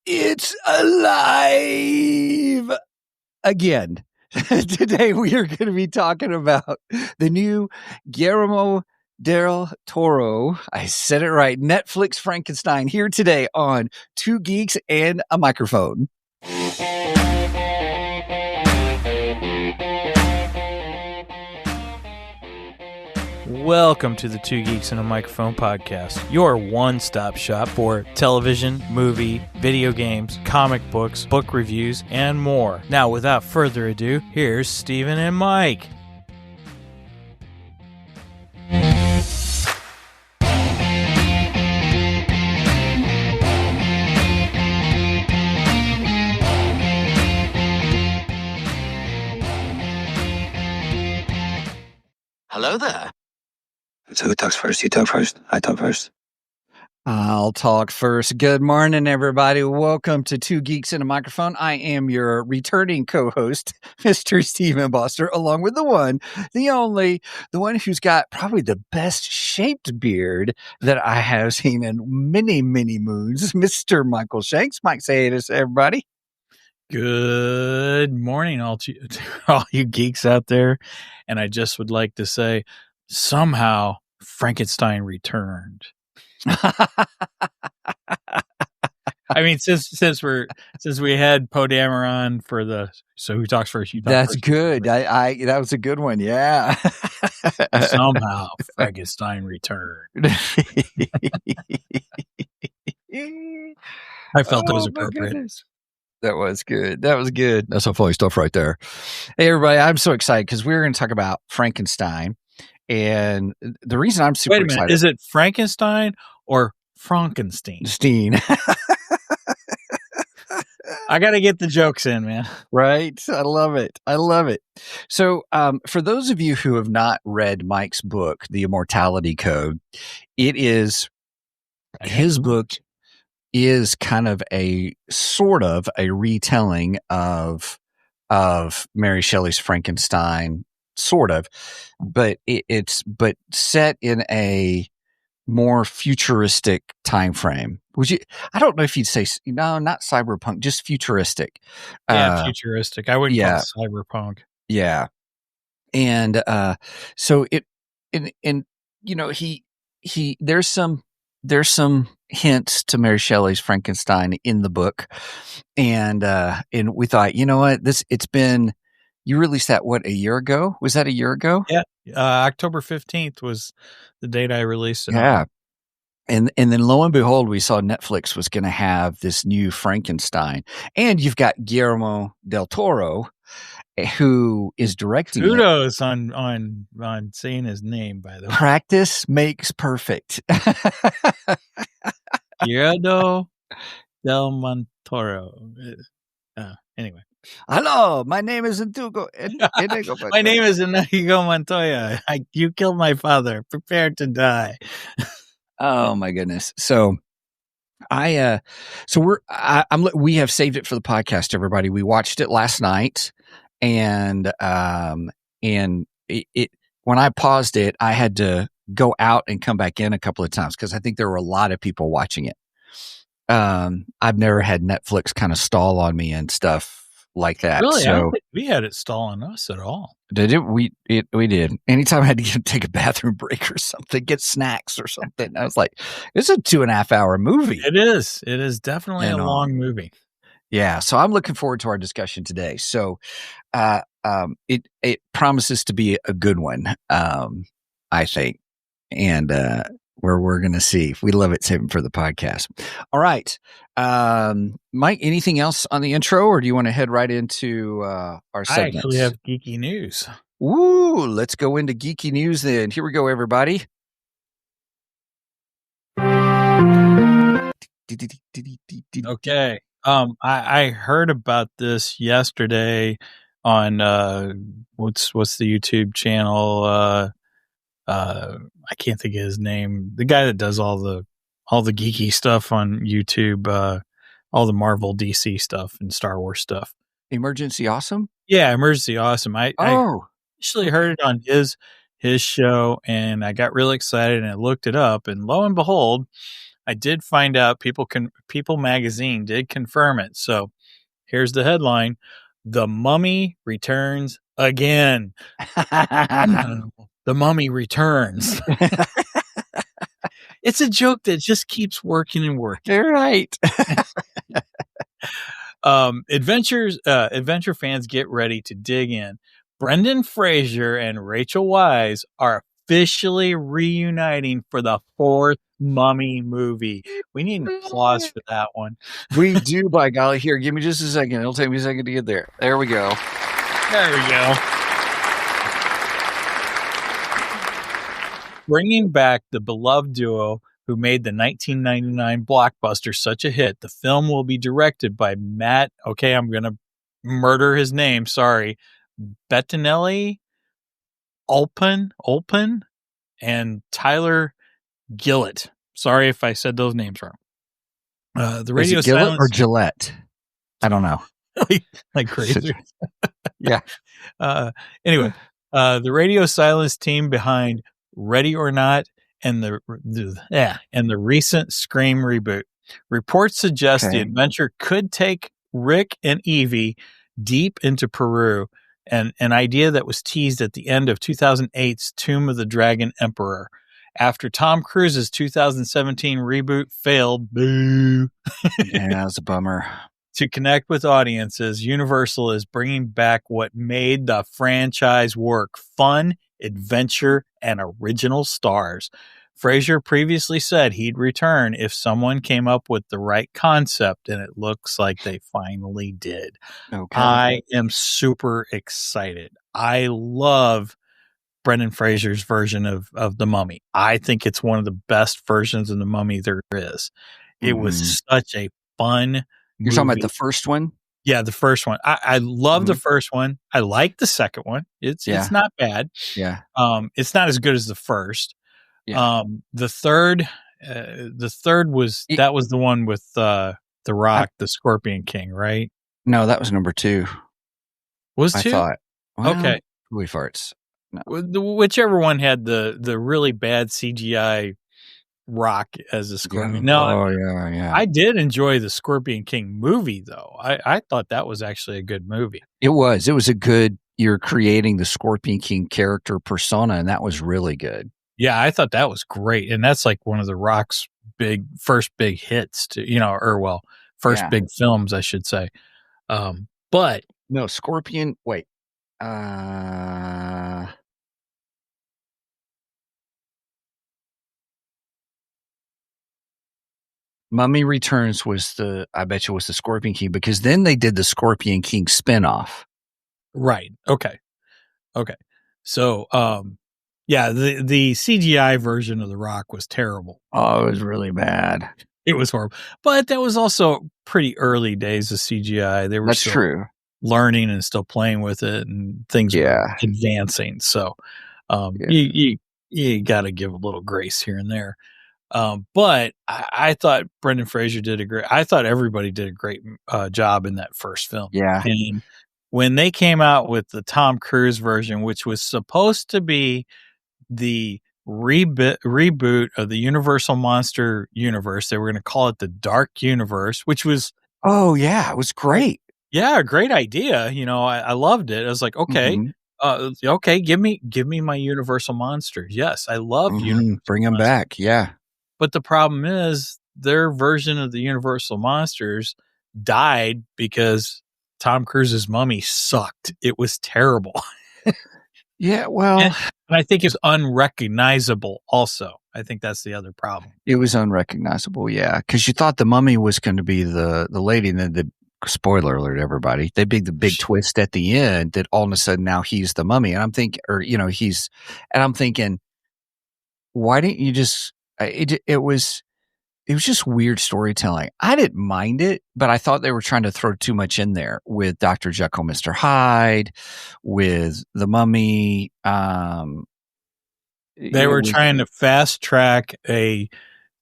It's alive again. Today we are going to be talking about the new Guillermo del Toro. I said it right. Netflix Frankenstein here today on Two Geeks and a Microphone. Welcome to the Two Geeks and a Microphone podcast, your one-stop shop for television, movie, video games, comic books, book reviews, and more. Now, without further ado, here's Steven and Mike. Hello there. So who talks first? You talk first? I talk first? I'll talk first. Good morning, everybody. Welcome to Two Geeks and a Microphone. I am your returning co-host, Mr. Steven Boster, along with the one, the only, the one who's got probably the best shaped beard that I have seen in many, many moons, Mr. Michael Shanks. Mike, say it to everybody. Good morning, to all you geeks out there. And I just would like to say, somehow Frankenstein returned. I mean, since we had Poe Dameron on for the so who talks first? You talk That's first. good. I that was a good one. Yeah. Somehow Frankenstein returned. I felt it was appropriate. Goodness. That was good. That was good. That's some funny stuff right there. Hey, everybody, I'm so excited because we're going to talk about Frankenstein. And the reason I'm super excited. Is it Frankenstein or Frankenstein? Steen. I got to get the jokes in, man. Right? I love it. I love it. So for those of you who have not read Mike's book, The Immortality Code, it is his book is kind of a sort of a retelling of Mary Shelley's Frankenstein, sort of, but it's set in a more futuristic time frame. I don't know if you'd say not cyberpunk, just futuristic. Yeah, futuristic. I wouldn't call it cyberpunk. Yeah, and so it and you know he there's some hints to Mary Shelley's Frankenstein in the book, and we thought, you know what, you released that a year ago? Was that a year ago? Yeah, October 15th was the date I released it. Yeah, and then lo and behold, we saw Netflix was going to have this new Frankenstein, and you've got Guillermo del Toro, who is directing. Kudos on saying his name, by the way. Practice makes perfect. Guillermo del Toro. Anyway. Hello, my name is Inigo. My name is Inigo Montoya. You killed my father. Prepare to die. Oh my goodness. So we have saved it for the podcast, everybody. We watched it last night, and it when I paused it, I had to go out and come back in a couple of times because I think there were a lot of people watching it. I've never had Netflix kind of stall on me and stuff like that. Really? So, I don't think we had it stall on us at all. Did it? We did. Anytime I had to take a bathroom break or something, get snacks or something, I was like, it's a 2.5 hour movie. It is. It is definitely a long movie. Yeah. So I'm looking forward to our discussion today. So, it promises to be a good one, I think. And, we're going to see if we love it, save it for the podcast. All right. Mike, anything else on the intro, or do you want to head right into our segments? I actually have geeky news. Woo! Let's go into geeky news then. Here we go, everybody. Okay. I heard about this yesterday on what's the YouTube channel? I can't think of his name. The guy that does all the geeky stuff on YouTube, all the Marvel, DC stuff, and Star Wars stuff. Emergency Awesome? Yeah, Emergency Awesome. I actually heard it on his show, and I got really excited and I looked it up, and lo and behold, I did find out People Magazine did confirm it. So here's the headline: The Mummy returns again. The Mummy returns. It's a joke that just keeps working and working. You're right. Adventure fans, get ready to dig in. Brendan Fraser and Rachel Weisz are officially reuniting for the 4th Mummy movie. We need an applause for that one. We do, by golly. Here, give me just a second. It'll take me a second to get there. There we go. There we go. Bringing back the beloved duo who made the 1999 blockbuster such a hit, the film will be directed by Matt, okay, I'm going to murder his name, sorry, Bettinelli, Olpen, and Tyler Gillett. Sorry if I said those names wrong. The radio Is it Gillett silence or Gillette? I don't know. like crazy. Yeah. Anyway, the radio silence team behind Ready or Not and the recent Scream reboot. Reports suggest the adventure could take Rick and Evie deep into Peru, and an idea that was teased at the end of 2008's Tomb of the Dragon Emperor. After Tom Cruise's 2017 reboot failed, boo. Yeah, that's a bummer. To connect with audiences, Universal is bringing back what made the franchise work: fun, adventure, and original stars. Fraser previously said he'd return if someone came up with the right concept, and it looks like they finally did. Okay. I am super excited. I love Brendan Fraser's version of The Mummy. I think it's one of the best versions of The Mummy there is. It was such a fun You're talking about the first one? Yeah, the first one. I love the first one. I like the second one. It's not bad. Yeah. It's not as good as the first. Yeah. The third was that was the one with The Rock, the Scorpion King, right? No, that was number 2. Was 2? I thought. Well, okay. Hooey farts. No. Whichever one had the really bad CGI Rock as a Scorpion. No, yeah. I did enjoy the Scorpion King movie, though. I thought that was actually a good movie. It was a good, you're creating the Scorpion King character persona, and that was really good. Yeah, I thought that was great. And that's like one of the Rock's first big hits to, first big films, I should say. But no, Scorpion, wait. Mummy Returns was I bet you was the Scorpion King, because then they did the Scorpion King spinoff. Right. Okay. So, the CGI version of The Rock was terrible. Oh, it was really bad. It was horrible. But that was also pretty early days of CGI. They were That's true. Learning and still playing with it, and things were advancing. So, you got to give a little grace here and there. But I thought Brendan Fraser I thought everybody did a great job in that first film. Yeah. And when they came out with the Tom Cruise version, which was supposed to be the reboot of the Universal Monster Universe, they were going to call it the Dark Universe, which was... Oh, yeah. It was great. Yeah, a great idea. I loved it. I was like, okay, okay, give me my Universal Monsters. Yes, I love Universal Bring them back. Yeah. But the problem is their version of the Universal Monsters died because Tom Cruise's Mummy sucked. It was terrible. Yeah, well... And I think it's unrecognizable also. I think that's the other problem. It was unrecognizable, yeah. Because you thought the Mummy was going to be the lady, and then the spoiler alert, everybody. They the big twist at the end that all of a sudden now he's the Mummy. And I'm thinking, why didn't you just... It was just weird storytelling. I didn't mind it, but I thought they were trying to throw too much in there with Dr. Jekyll, Mr. Hyde, with the Mummy. They were trying to fast track a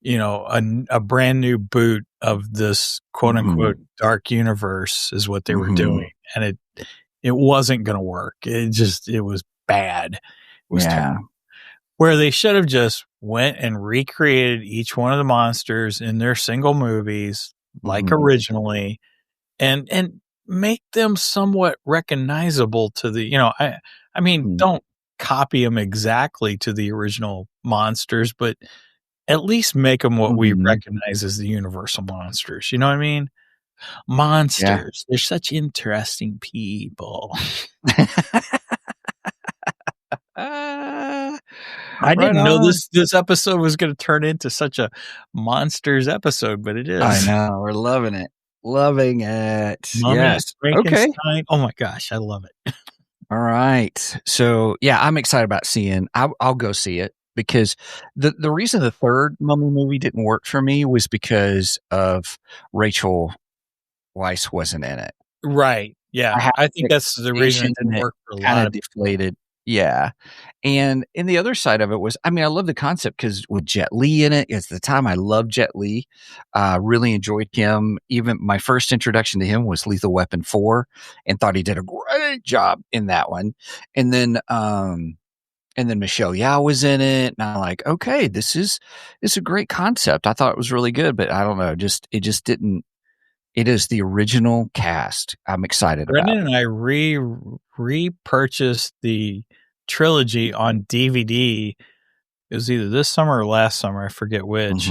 brand new boot of this quote unquote dark universe is what they were doing, and it wasn't going to work. It was bad. It was terrible. where they should have just went and recreated each one of the monsters in their single movies, like originally, and make them somewhat recognizable to the, I mean, don't copy them exactly to the original monsters, but at least make them what we recognize as the universal monsters. You know what I mean? Monsters. They're such interesting people. I didn't know this episode was going to turn into such a monsters episode, but it is. I know. We're loving it. Loving it. Mummy, yes. Frankenstein. Okay. Oh my gosh. I love it. All right. So yeah, I'm excited about seeing, I'll go see it, because the reason the third Mummy movie didn't work for me was because of Rachel Weisz wasn't in it. Right. Yeah. I think that's the reason it didn't work for a lot of deflated. Yeah. And the other side of it was, I mean, I love the concept because with Jet Li in it, at the time I loved Jet Li. Really enjoyed him. Even my first introduction to him was Lethal Weapon 4 and thought he did a great job in that one. And then Michelle Yeoh was in it. And I'm like, okay, it's a great concept. I thought it was really good, but I don't know. It just didn't. It is the original cast. I'm excited about it. Brendan and I repurchased the trilogy on DVD. It was either this summer or last summer, I forget which,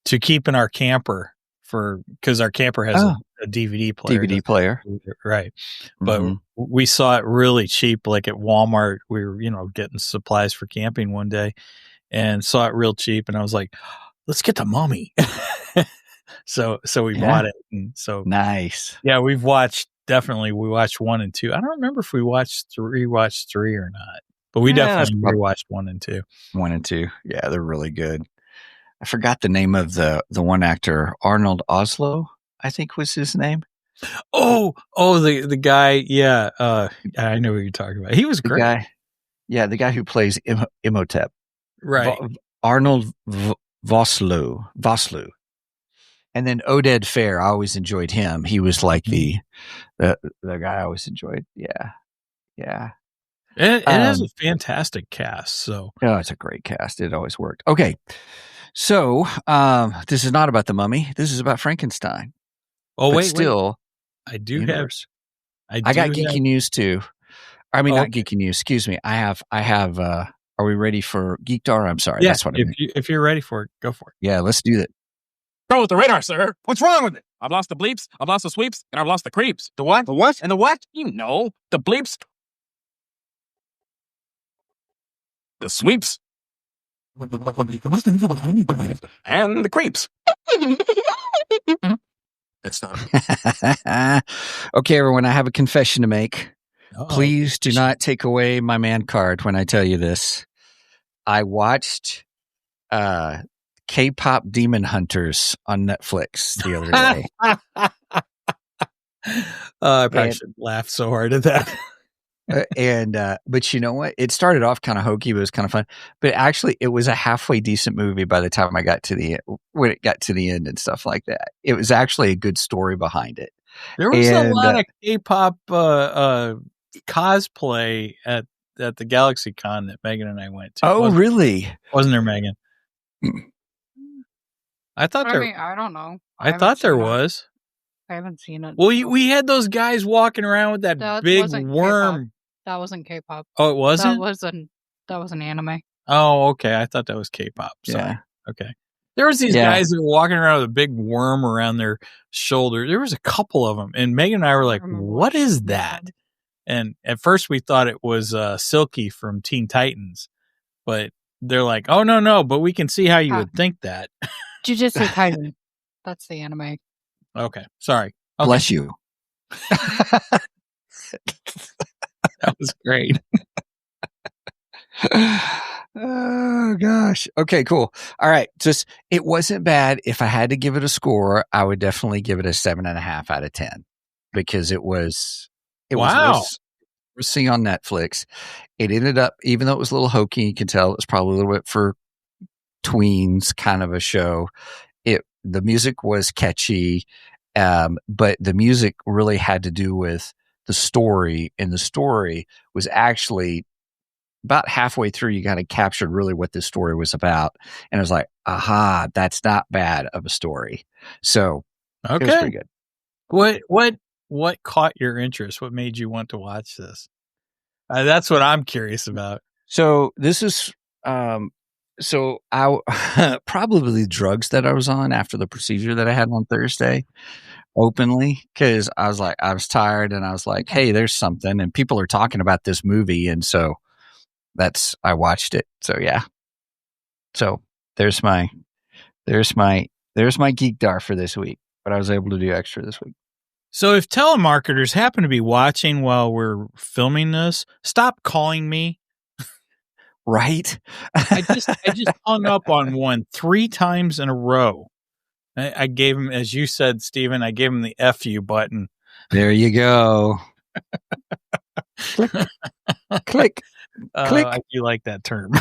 to keep in our camper because our camper has a DVD player. DVD player. Right. But we saw it really cheap, like at Walmart. We were, getting supplies for camping one day and saw it real cheap. And I was like, let's get the Mummy. So we bought it. And so nice. Yeah, we watched 1 and 2. I don't remember if we watched 3 or not, but we definitely rewatched 1 and 2. 1 and 2. Yeah, they're really good. I forgot the name of the one actor, Arnold Oslo, I think was his name. Oh, the guy. Yeah. I know what you're talking about. He was great. The guy who plays Imhotep. Right. Arnold Vosloo. And then Oded Fair, I always enjoyed him. He was like the guy I always enjoyed. Yeah. Yeah. It is a fantastic cast. So it's a great cast. It always worked. Okay. So this is not about the Mummy. This is about Frankenstein. Oh, but wait. Still, I do have. I got geeky news too. I mean, not geeky news. Excuse me. I have. Are we ready for Geekdar? I'm sorry. Yeah, that's what I mean. If you're ready for it, go for it. Yeah, let's do it. Go with the radar, sir. What's wrong with it? I've lost the bleeps, I've lost the sweeps, and I've lost the creeps. The what? The what? And the what? You know, the bleeps. The sweeps. And the creeps. It's not. Okay, everyone, I have a confession to make. Please do not take away my man card when I tell you this. I watched K-pop Demon Hunters on Netflix the other day. I probably should laugh so hard at that. But you know what? It started off kind of hokey, but it was kind of fun. But actually, it was a halfway decent movie by the time I got to when it got to the end and stuff like that. It was actually a good story behind it. There was a lot of K-pop cosplay at the Galaxy Con that Megan and I went to. Oh, really? Wasn't there, Megan? I thought there. I don't know. I thought there was. I haven't seen it. Well, we had those guys walking around with that big worm. K-pop. That wasn't K-pop. Oh, it wasn't? That was an anime. Oh, okay. I thought that was K-pop. Sorry. Yeah. Okay. There was these guys that were walking around with a big worm around their shoulder. There was a couple of them. And Megan and I were like, what is that? And at first we thought it was Silky from Teen Titans. But they're like, oh, no, but we can see how you would think that. Jujutsu Kaisen. That's the anime. Okay. Sorry. Okay. Bless you. That was great. Oh, gosh. Okay, cool. All right. It wasn't bad. If I had to give it a score, I would definitely give it a 7.5 out of 10 because it was seeing on Netflix. It ended up, even though it was a little hokey, you can tell it was probably a little bit for tweens kind of a show. The music was catchy, but the music really had to do with the story, and the story was actually about halfway through, you kind of captured really what this story was about. And I was like, aha, that's not bad of a story. So it was pretty good. What caught your interest? What made you want to watch this? That's what I'm curious about. So this is, so I probably the drugs that I was on after the procedure that I had on Thursday openly, because I was tired and I was like, hey, there's something and people are talking about this movie. And so I watched it. So yeah. So there's my geekdar for this week, but I was able to do extra this week. So if telemarketers happen to be watching while we're filming this, stop calling me. Right? I just hung up on one 3 times in a row. I gave him, as you said, Stephen, I gave him the F you button. There you go. Click. Click. Click. You like that term.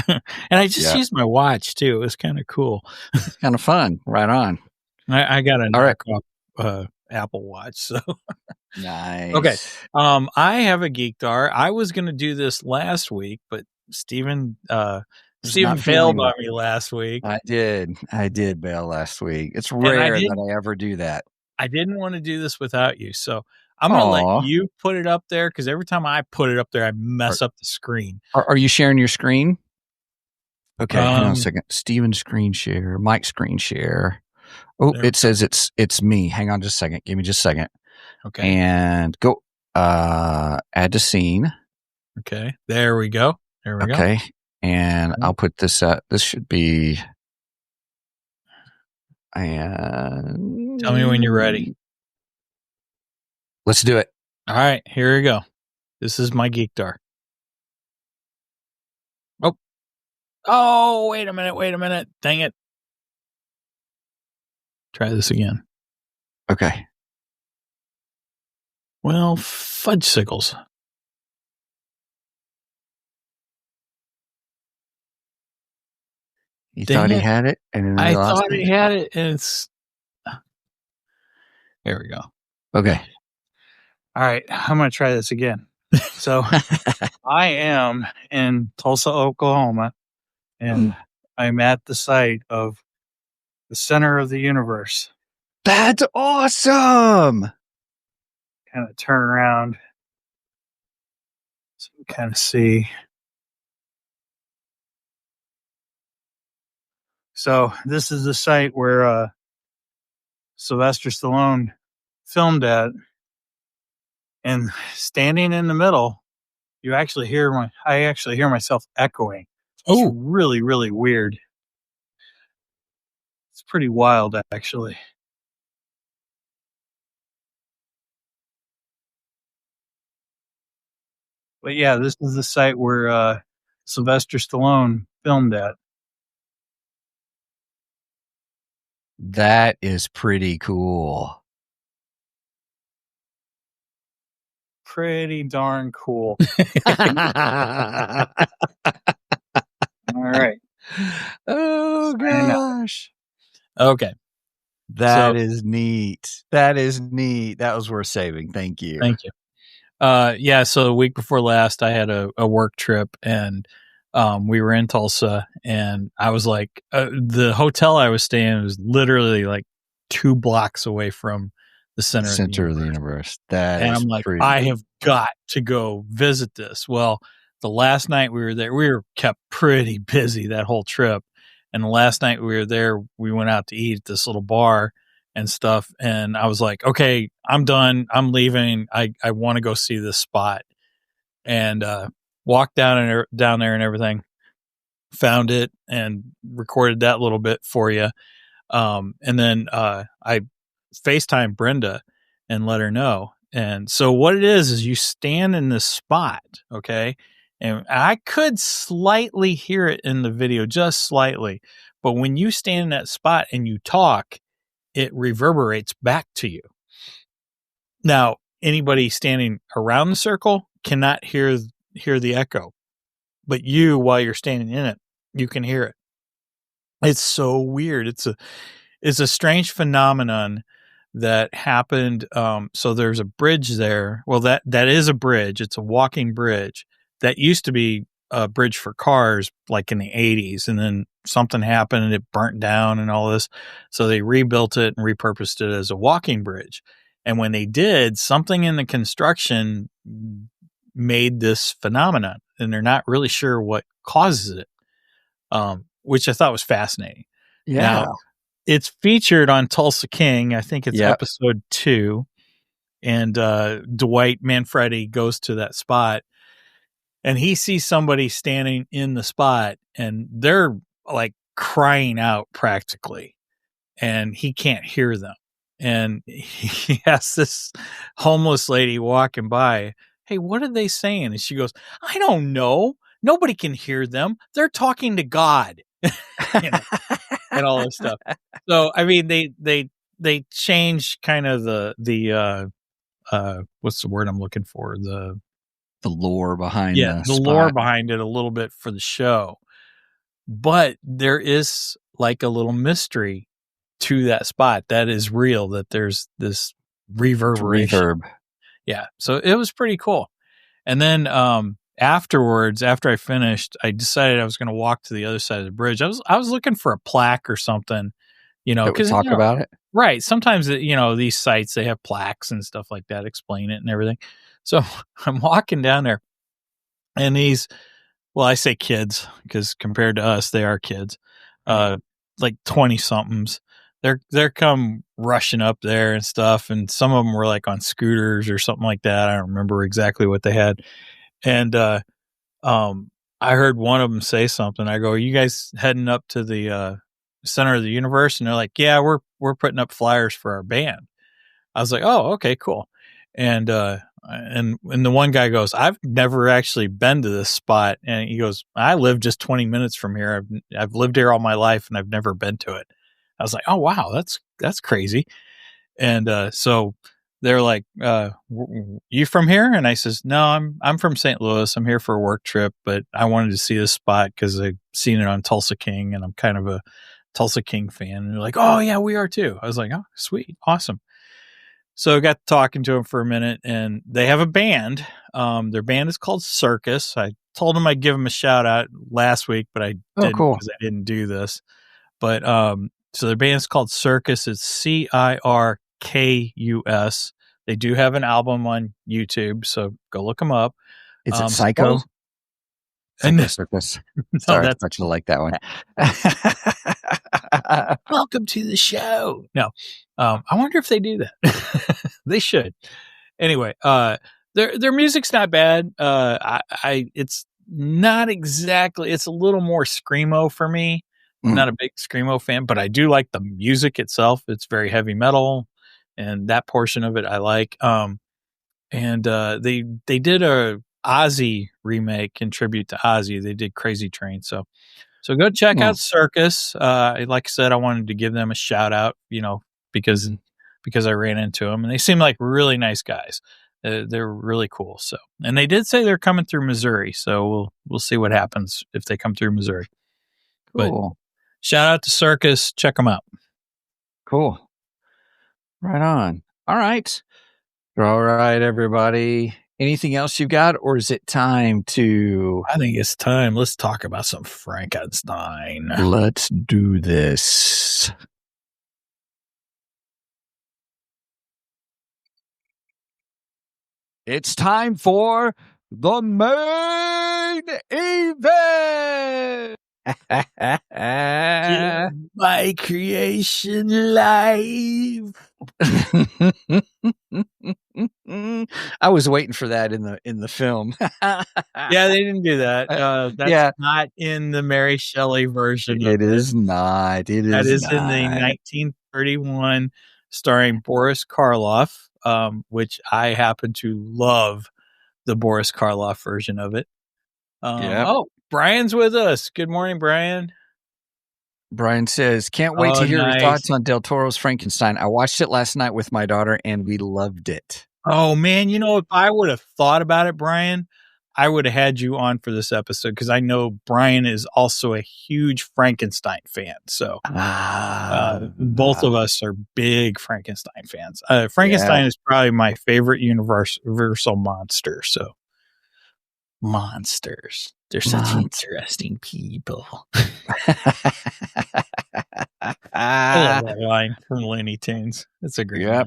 And I just used my watch too. It was kind of cool. It's kind of fun. Right on. I got a knockoff Apple Watch. So nice. Okay. I have a geekdar. I was going to do this last week, but Stephen bailed on me last week. I did bail last week. It's rare that I ever do that. I didn't want to do this without you, so I'm going to let you put it up there, because every time I put it up there, I mess up the screen. Are you sharing your screen? Okay, hang on a second. Steven screen share, Mike screen share. Oh, it says it's me. Hang on just a second. Give me just a second. Okay. And go add to scene. Okay. There we go. There we go. Okay. And I'll put this this should be, and tell me when you're ready. Let's do it. All right, here we go. This is my geekdar. Oh, wait a minute. Dang it. Try this again. Okay. Well, fudgesicles. You thought he had it, and then I thought he had it, and it's... Here we go. Okay. All right, I'm going to try this again. So I am in Tulsa, Oklahoma, and I'm at the site of the center of the universe. That's awesome. Kind of turn around so you can kind of see. So this is the site where Sylvester Stallone filmed at, and standing in the middle, I actually hear myself echoing. It's really, really weird. It's pretty wild, actually. But yeah, this is the site where Sylvester Stallone filmed at. That is pretty cool. Pretty darn cool. All right. Oh, gosh. Okay. That is neat. That is neat. That was worth saving. Thank you. Thank you. Yeah, so the week before last, I had a work trip, and we were in Tulsa, and I was like, the hotel I was staying in was literally like 2 blocks away from the center of the universe. And I'm like, I have got to go visit this. Well, the last night we were there, we were kept pretty busy that whole trip. And the last night we were there, we went out to eat at this little bar and stuff. And I was like, okay, I'm done. I'm leaving. I want to go see this spot. And walked down there and everything. Found it and recorded that little bit for you. And then I FaceTime Brenda and let her know. And so what it is you stand in this spot, okay? And I could slightly hear it in the video, just slightly. But when you stand in that spot and you talk, it reverberates back to you. Now, anybody standing around the circle cannot hear the echo. But you, while you're standing in it, you can hear it. It's so weird. It's a strange phenomenon that happened. So there's a bridge there. Well, that is a bridge. It's a walking bridge that used to be a bridge for cars like in the 80s, and then something happened and it burnt down and all this. So they rebuilt it and repurposed it as a walking bridge. And when they did, something in the construction made this phenomenon, and they're not really sure what causes it, which I thought was fascinating. Yeah. Now, it's featured on Tulsa King. I think it's episode 2. And Dwight Manfredi goes to that spot, and he sees somebody standing in the spot, and they're like crying out practically, and he can't hear them. And he has this homeless lady walking by. Hey, what are they saying? And she goes, I don't know. Nobody can hear them. They're talking to God. And all this stuff. So, I mean, they change kind of the what's the word I'm looking for? The lore behind the lore behind it a little bit for the show. But there is like a little mystery to that spot that is real, that there's this reverberation. Reverb. Yeah. So it was pretty cool. And then afterwards, after I finished, I decided I was going to walk to the other side of the bridge. I was looking for a plaque or something, because talk about it. Right. Sometimes, these sites, they have plaques and stuff like that, explain it and everything. So I'm walking down there, and I say kids because compared to us, they are kids, like 20 somethings. They're come rushing up there and stuff. And some of them were like on scooters or something like that. I don't remember exactly what they had. And, I heard one of them say something. I go, are you guys heading up to the, center of the universe? And they're like, yeah, we're putting up flyers for our band. I was like, oh, okay, cool. And the one guy goes, I've never actually been to this spot. And he goes, I live just 20 minutes from here. I've lived here all my life, and I've never been to it. I was like, oh, wow, that's crazy. And so they're like, you from here? And I says, no, I'm from St. Louis. I'm here for a work trip, but I wanted to see this spot because I've seen it on Tulsa King, and I'm kind of a Tulsa King fan. And they're like, oh, yeah, we are too. I was like, oh, sweet. Awesome. So I got talking to them for a minute, and they have a band. Their band is called Circus. I told them I'd give them a shout out last week, but I didn't because I didn't do this. But so their band is called Circus. It's Cirkus. They do have an album on YouTube, so go look them up. Is it Psycho? Circus. Sorry, I thought you like that one. Welcome to the show. No, I wonder if they do that. They should. Anyway, their music's not bad. It's not exactly. It's a little more screamo for me. I'm not a big screamo fan, but I do like the music itself. It's very heavy metal, and that portion of it I like. And they did a Ozzy remake in tribute to Ozzy. They did Crazy Train. So go check out Circus. Like I said, I wanted to give them a shout out, because I ran into them, and they seem like really nice guys. They're really cool. So, and they did say they're coming through Missouri. So we'll see what happens if they come through Missouri. Cool. But shout out to Circus. Check them out. Cool. Right on. All right. All right, everybody. Anything else you got, or is it time to... I think it's time. Let's talk about some Frankenstein. Let's do this. It's time for the main event. My creation live. I was waiting for that in the film. Yeah, they didn't do that. That's not in the Mary Shelley version. It is not. It is. That is in the 1931, starring Boris Karloff, which I happen to love the Boris Karloff version of it. Oh, Brian's with us. Good morning, Brian. Brian says, can't wait to hear your thoughts on Del Toro's Frankenstein. I watched it last night with my daughter, and we loved it. Oh, man. If I would have thought about it, Brian, I would have had you on for this episode, because I know Brian is also a huge Frankenstein fan. So both of us are big Frankenstein fans. Frankenstein is probably my favorite universal monster. So monsters. They're such interesting people. I love that line from Looney Tunes. It's a great line.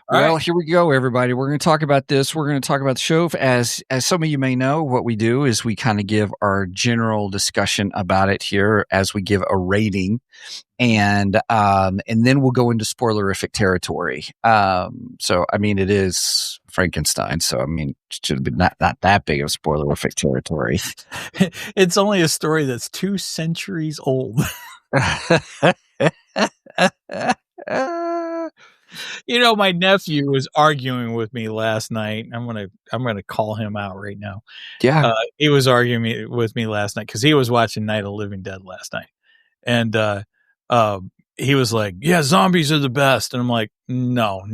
Well, here we go, everybody. We're going to talk about this. We're going to talk about the show. As some of you may know, what we do is we kind of give our general discussion about it here as we give a rating, and then we'll go into spoilerific territory. So, I mean, it is Frankenstein, so I mean, it should be not that big of spoilerific territory. It's only a story that's 2 centuries old. You know, my nephew was arguing with me last night. I'm gonna call him out right now. Yeah, he was arguing with me last night because he was watching Night of the Living Dead last night, and he was like, "Yeah, zombies are the best," and I'm like, "No.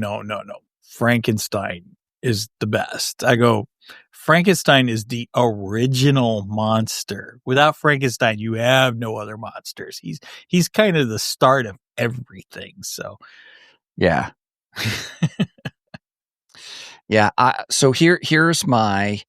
Frankenstein is the best." I go, Frankenstein is the original monster. Without Frankenstein, you have no other monsters. He's kind of the start of everything. So. Yeah. Yeah. So here's my,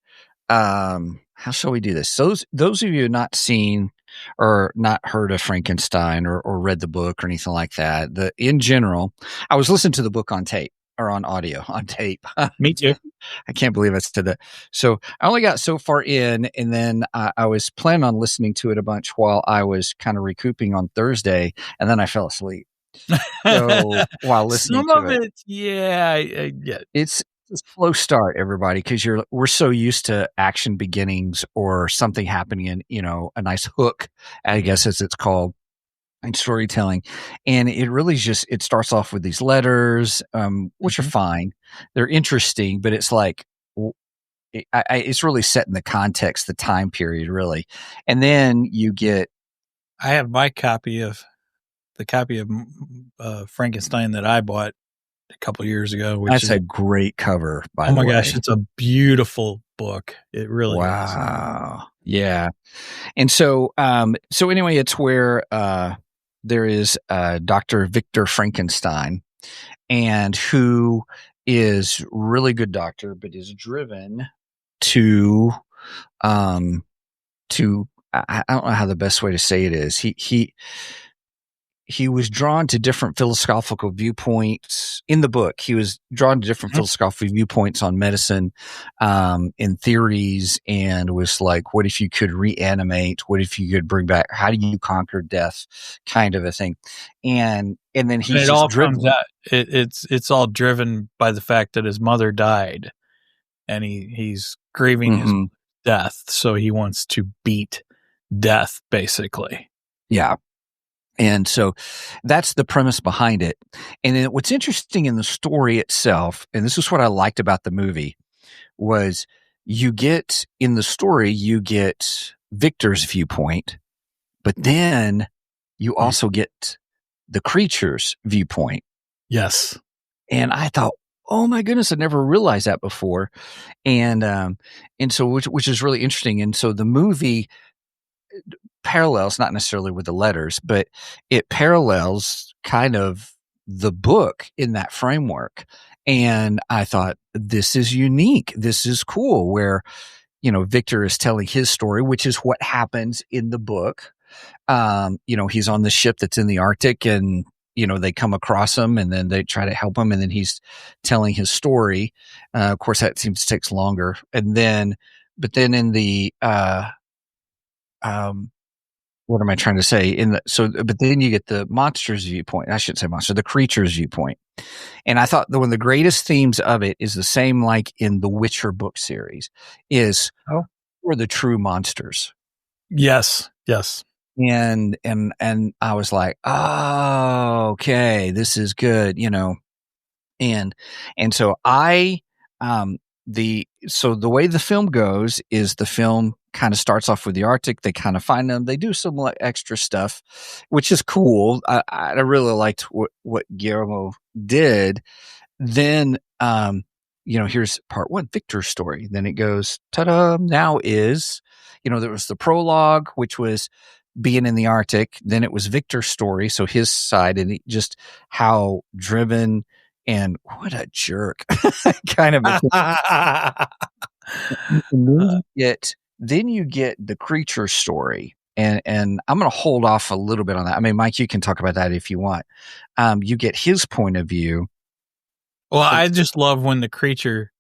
how shall we do this? Those of you who have not seen or not heard of Frankenstein or read the book or anything like that, in general, I was listening to the book on tape or on audio on tape. Me too. I can't believe I said that. So I only got so far in, and then I was planning on listening to it a bunch while I was kind of recouping on Thursday, and then I fell asleep. So while listening some to of it, yeah, it's a slow start, everybody, because we're so used to action beginnings or something happening in, a nice hook, I guess as it's called, in storytelling, and it really just it starts off with these letters, which are fine, they're interesting, but it's like it's really set in the context, the time period, really, and then you get. I have my copy of. The copy of Frankenstein that I bought a couple years ago. That's a great cover, by the way. Oh my gosh, it's a beautiful book. It really is. Wow. Yeah. And so anyway, it's where there is Dr. Victor Frankenstein, and who is really good doctor, but is driven to I don't know how the best way to say it is. He was drawn to different philosophical viewpoints in the book. He was drawn to different philosophical viewpoints on medicine, and theories, and was like, what if you could reanimate? What if you could bring back, how do you conquer death, kind of a thing. And then he's all driven. Comes out. It's all driven by the fact that his mother died, and he's grieving his death. So he wants to beat death, basically. Yeah. And so that's the premise behind it. And then what's interesting in the story itself, and this is what I liked about the movie, was you get Victor's viewpoint, but then you also get the creature's viewpoint. Yes. And I thought, oh my goodness, I never realized that before. And so which is really interesting. And so the movie parallels, not necessarily with the letters, but it parallels kind of the book in that framework. And I thought, this is unique. This is cool, where, Victor is telling his story, which is what happens in the book. He's on the ship that's in the Arctic, and, they come across him, and then they try to help him, and then he's telling his story. Of course, that seems to take longer. But then in the, what am I trying to say? But then you get the monster's viewpoint. I shouldn't say monster, the creature's viewpoint. And I thought one of the greatest themes of it is the same like in the Witcher book series, is who are the true monsters? Yes. And I was like, oh, okay, this is good, And so the way the film goes is the film kind of starts off with the Arctic. They kind of find them. They do some extra stuff, which is cool. I really liked what Guillermo did. Then, here's part one, Victor's story. Then it goes, ta-da, now is, there was the prologue, which was being in the Arctic. Then it was Victor's story. So his side, and just how driven and what a jerk kind of. And then you get the creature story. And I'm going to hold off a little bit on that. I mean, Mike, you can talk about that if you want. You get his point of view. Well, I just love when the creature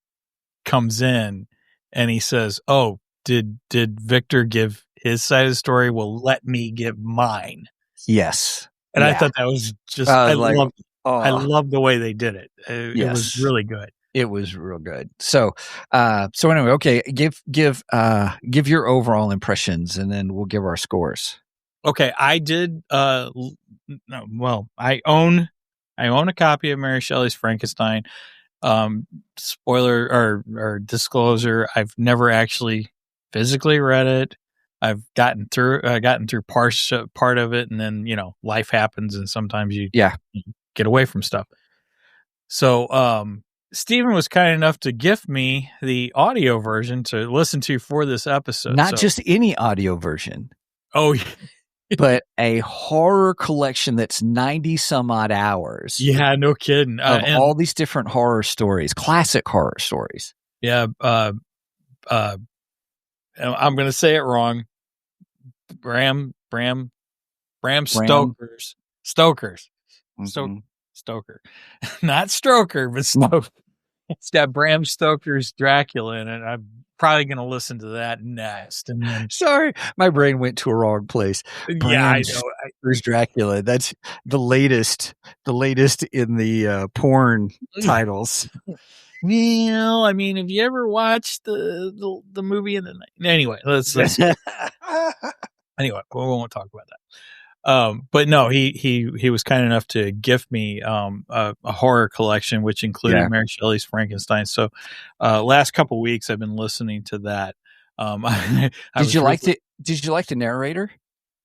comes in and he says, "Oh, did Victor give his side of the story? Well, let me give mine." Yes. And I thought that was just I love the way they did it. It was really good. It was real good. So anyway, okay, give your overall impressions, and then we'll give our scores. Okay, I did. I own a copy of Mary Shelley's Frankenstein. Spoiler or disclosure: I've never actually physically read it. I've gotten through part of it, and then life happens, and sometimes you get away from stuff. So, Stephen was kind enough to gift me the audio version to listen to for this episode. Not just any audio version. Oh, but a horror collection that's 90 some odd hours. Yeah, no kidding. Of all these different horror stories, classic horror stories. Yeah. I'm going to say it wrong. Bram Stoker's. Stokers. Mm-hmm. Stoker. Not Stroker, but Stoker. It's got Bram Stoker's Dracula in it. I'm probably going to listen to that next. And then, sorry, my brain went to a wrong place. I know. Stoker's Dracula. That's the latest in the porn titles. Well, I mean, have you ever watched the movie in the night? Anyway, let's anyway, we won't talk about that. But no, he was kind enough to gift me a horror collection, which included Mary Shelley's Frankenstein. So last couple weeks I've been listening to that. Did you like the narrator?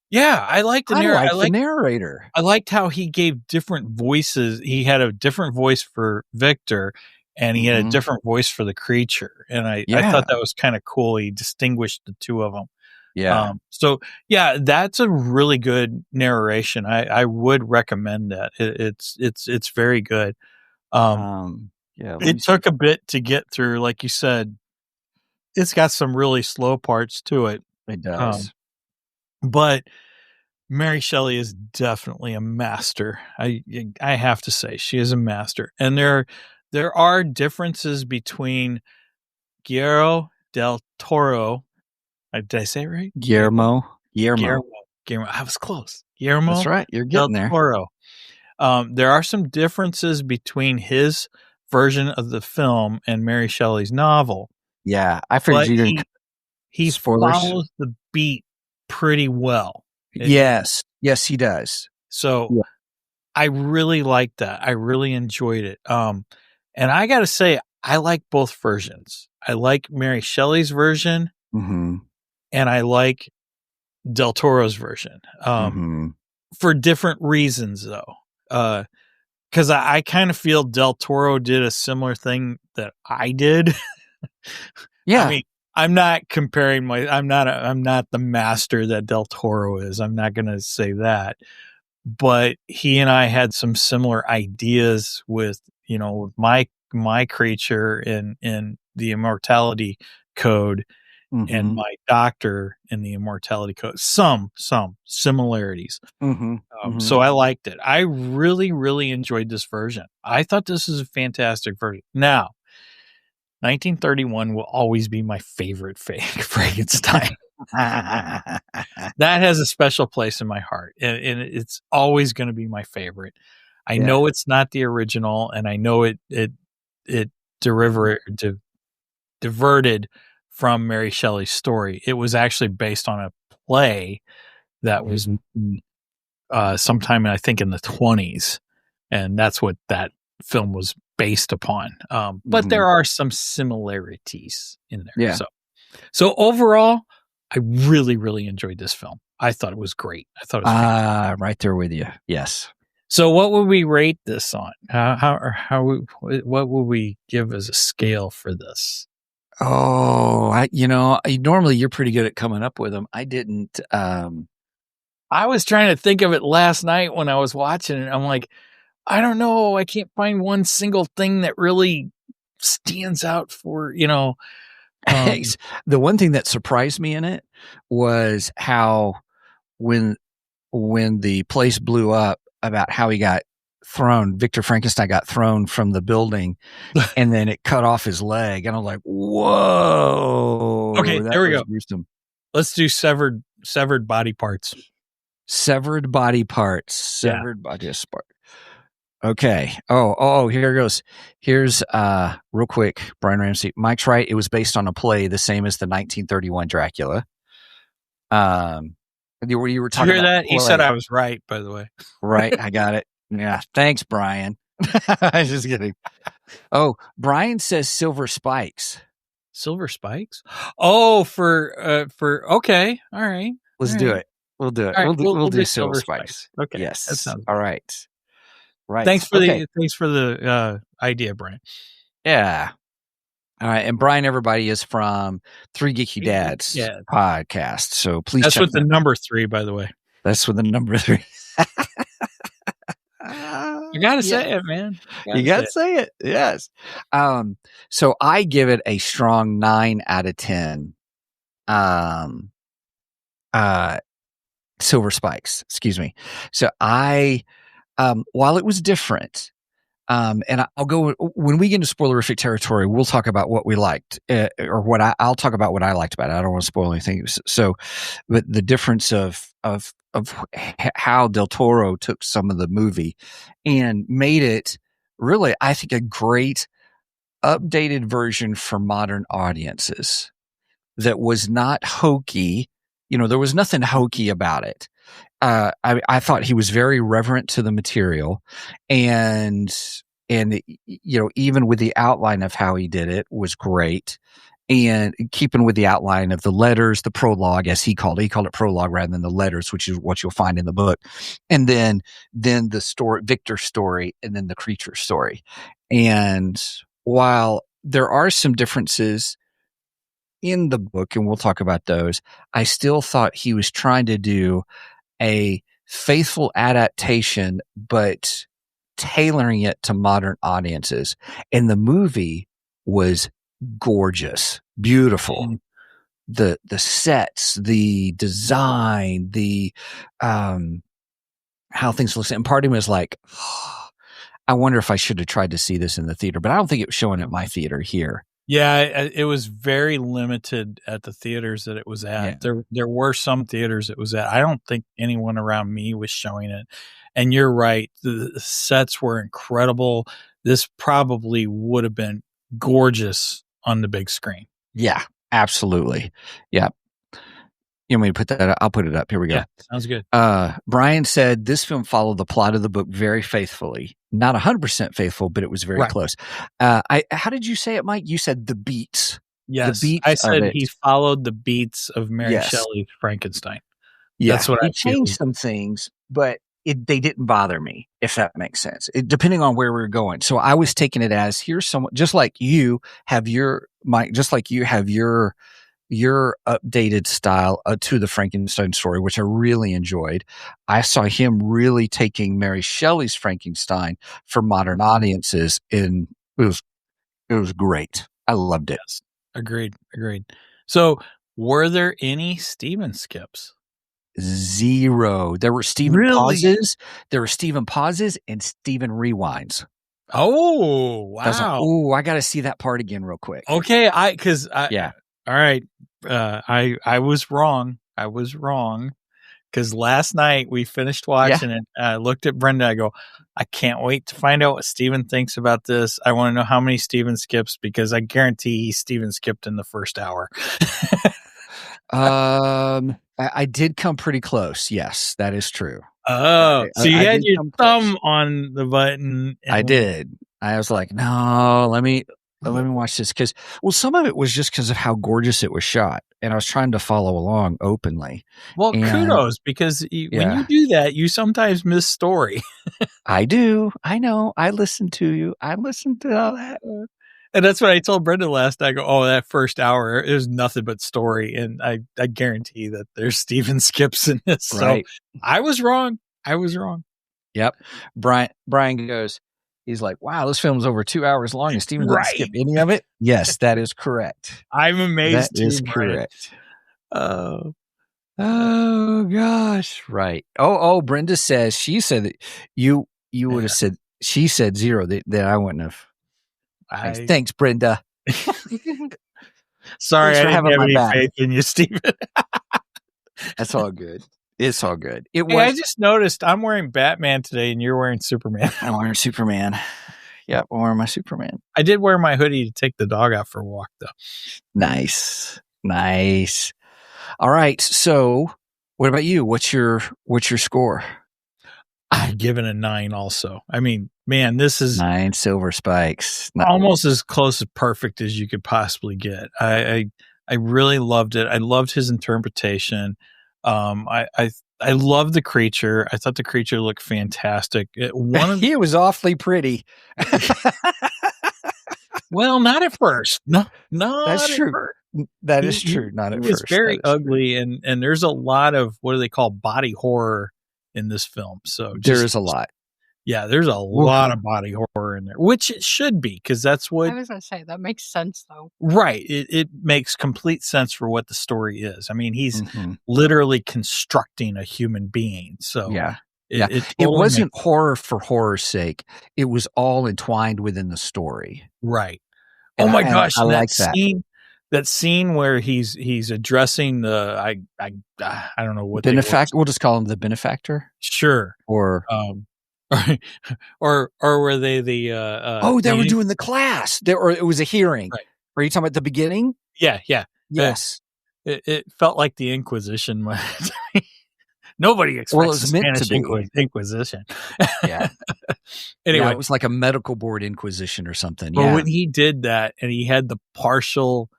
Yeah, I liked the narrator. I liked the narrator. I liked how he gave different voices. He had a different voice for Victor, and he had a different voice for the creature. And I thought that was kind of cool. He distinguished the two of them. Yeah. That's a really good narration. I would recommend that. It's very good. It took a bit to get through, like you said. It's got some really slow parts to it. It does. But Mary Shelley is definitely a master. I have to say she is a master. And there are differences between Guillermo del Toro. Did I say it right? Guillermo. I was close. Guillermo. That's right. You're getting there. Toro. There are some differences between his version of the film and Mary Shelley's novel. Yeah, I figured you didn't. He follows the beat pretty well. Yes, he does. So I really liked that. I really enjoyed it. And I got to say, I like both versions. I like Mary Shelley's version. Mm-hmm. And I like Del Toro's version for different reasons, though. Because I kind of feel Del Toro did a similar thing that I did. Yeah, I mean, I'm not comparing I'm not the master that Del Toro is. I'm not going to say that. But he and I had some similar ideas with my creature in the Immortality Code. And my doctor in the Immortality Code. Some similarities. So I liked it. I really, really enjoyed this version. I thought this is a fantastic version. Now, 1931 will always be my favorite Frankenstein. That has a special place in my heart, and it's always going to be my favorite. I know it's not the original, and I know it diverted from Mary Shelley's story. It was actually based on a play that was sometime, I think, in the 1920s. And that's what that film was based upon. But there are some similarities in there. Yeah. So overall, I really, really enjoyed this film. I thought it was great. I thought it was right there with you. Yes. So what would we rate this on? What would we give as a scale for this? Oh, normally you're pretty good at coming up with them. I didn't. I was trying to think of it last night when I was watching it. I'm like, I don't know. I can't find one single thing that really stands out for, The one thing that surprised me in it was how when the place blew up, about how he got thrown, Victor Frankenstein got thrown from the building, and then it cut off his leg, and I was like, "Whoa!" Okay, there we go. Gruesome. Let's do severed body parts. Severed body parts. Severed body part. Okay. Oh, here it goes. Here's real quick, Brian Ramsey. Mike's right. It was based on a play, the same as the 1931 Dracula. You were talking about that? He said I was right, by the way. Right. I got it. Yeah. Thanks, Brian. I was just kidding. Oh, Brian says silver spikes. Silver spikes? Oh, for okay. All right. Let's do it. We'll do it. Right, we'll do silver spikes. Okay. Yes. That sounds all right. Right. Thanks for the idea, Brian. Yeah. All right. And Brian, everybody, is from Three Geeky Dads podcast. So please That's check with the number 3, by the way. That's with the number 3. You got to say it, man. You got to say it. Yes. So I give it a strong 9 out of 10. Silver spikes, excuse me. So I, while it was different, and I'll go when we get into spoilerific territory, we'll talk about what we liked, or what I'll talk about what I liked about it. I don't want to spoil anything. So, but the difference of how Del Toro took some of the movie and made it really, I think, a great updated version for modern audiences that was not hokey. There was nothing hokey about it. I thought he was very reverent to the material, and even with the outline of how he did it was great, and keeping with the outline of the letters, the prologue, as he called it prologue rather than the letters, which is what you'll find in the book, and then the story, Victor's story, and then the creature story. And while there are some differences in the book, and we'll talk about those, I still thought he was trying to do a faithful adaptation, but tailoring it to modern audiences. And the movie was gorgeous, beautiful. The sets, the design, the how things look. And part of me was like, I wonder if I should have tried to see this in the theater, but I don't think it was showing at my theater here. Yeah, it was very limited at the theaters that it was at. Yeah. There were some theaters it was at. I don't think anyone around me was showing it. And you're right. The sets were incredible. This probably would have been gorgeous on the big screen. Yeah, absolutely. Yeah. You want me to put that up? I'll put it up. Here we go. Yeah, sounds good. Brian said this film followed the plot of the book very faithfully. Not 100% faithful, but it was very close. How did you say it, Mike? You said the beats. Yes, the beats I said he followed the beats of Mary Shelley's Frankenstein. Yeah, that's what I changed some things, but they didn't bother me, if that makes sense. Depending on where we were going. So I was taking it as, here's someone, just like you have your updated style to the Frankenstein story, which I really enjoyed. I saw him really taking Mary Shelley's Frankenstein for modern audiences, and it was great. I loved it. Yes. Agreed. So were there any Stephen skips? 0. There were Stephen pauses. There were Stephen pauses and Stephen rewinds. Oh, wow. I got to see that part again real quick. Okay. All right. I was wrong. Because last night we finished watching it. I looked at Brenda. I go, I can't wait to find out what Steven thinks about this. I want to know how many Steven skips, because I guarantee he Steven skipped in the first hour. I did come pretty close. Yes, that is true. Oh, so you had your thumb on the button. I did. I was like, no, let me watch this, because some of it was just because of how gorgeous it was shot, and I was trying to follow along openly. Well, kudos, because when you do that, you sometimes miss story. I do. I know. I listen to you. I listen to all that. And that's what I told Brenda last night. I go, that first hour, it was nothing but story. And I guarantee that there's Stephen skips in this. Right. So I was wrong. Yep. Brian goes, He's like, wow, this film's over 2 hours long and Steven didn't skip Right. any of it. Yes, that is correct. I'm amazed That is too, Brian. correct. Oh gosh. Right. Oh, Brenda says, she said that you would have said, she said 0 that I wouldn't have. Thanks, Brenda. Sorry, Thanks for I didn't having have my any back. faith in you, Steven. That's all good. It's all good. It Hey, was. I just noticed I'm wearing Batman today and you're wearing Superman. I'm wearing Superman. Yep, I'm wearing my Superman. I did wear my hoodie to take the dog out for a walk, though. Nice. All right. So, what about you? What's your score? I give it a 9 also. I mean, man, this is 9 silver spikes. almost as close to perfect as you could possibly get. I really loved it. I loved his interpretation. I loved the creature. I thought the creature looked fantastic. He was awfully pretty. Well, not at first. No, that's true. That is true. Not at first. He was very ugly, and there's a lot of what do they call body horror in this film. So there is a lot. Yeah, there's a lot of body horror in there, which it should be because that's what I was going to say. That makes sense, though. Right. It makes complete sense for what the story is. I mean, he's literally constructing a human being. So it totally wasn't horror for horror's sake. It was all entwined within the story. Right. And oh my gosh! I like that scene. That scene where he's addressing the I don't know what benefactor. We'll just call him the benefactor. Sure. Or or were they the they were doing the class there, or it was a hearing. Right. Are you talking about the beginning? Yeah. Yes. It felt like the Inquisition. Nobody expects it's meant to be Inquisition. Yeah. Anyway, it was like a medical board Inquisition or something. But when he did that, and he had the partial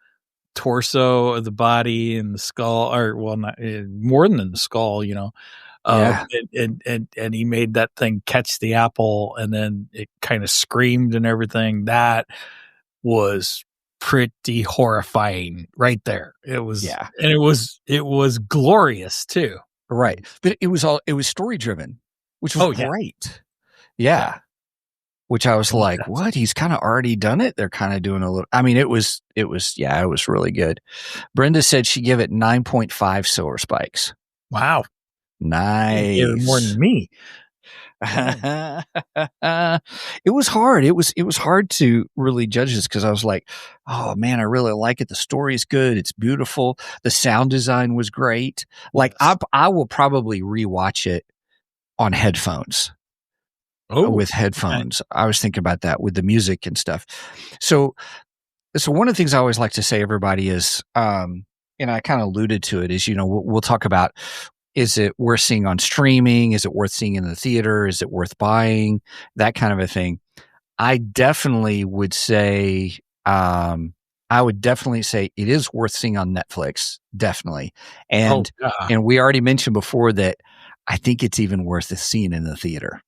torso of the body and the skull, or not more than the skull, and he made that thing catch the apple, and then it kind of screamed and everything. That was pretty horrifying right there. It was, and it was glorious too. Right. But it was story driven, which was great. Yeah. Which I was like, what? He's kind of already done it. They're kind of doing a little, I mean, it was really good. Brenda said she gave it 9.5 silver spikes. Wow. Nice. More than me. It was hard. It was hard to really judge this because I was like, oh man, I really like it. The story is good. It's beautiful. The sound design was great. Like I will probably rewatch it on headphones. With headphones. I was thinking about that with the music and stuff. So one of the things I always like to say, everybody, is, and I kind of alluded to it, is, we'll talk about, is it worth seeing on streaming? Is it worth seeing in the theater? Is it worth buying? That kind of a thing. I definitely would say, it is worth seeing on Netflix. Definitely. And we already mentioned before that I think it's even worth seeing in the theater.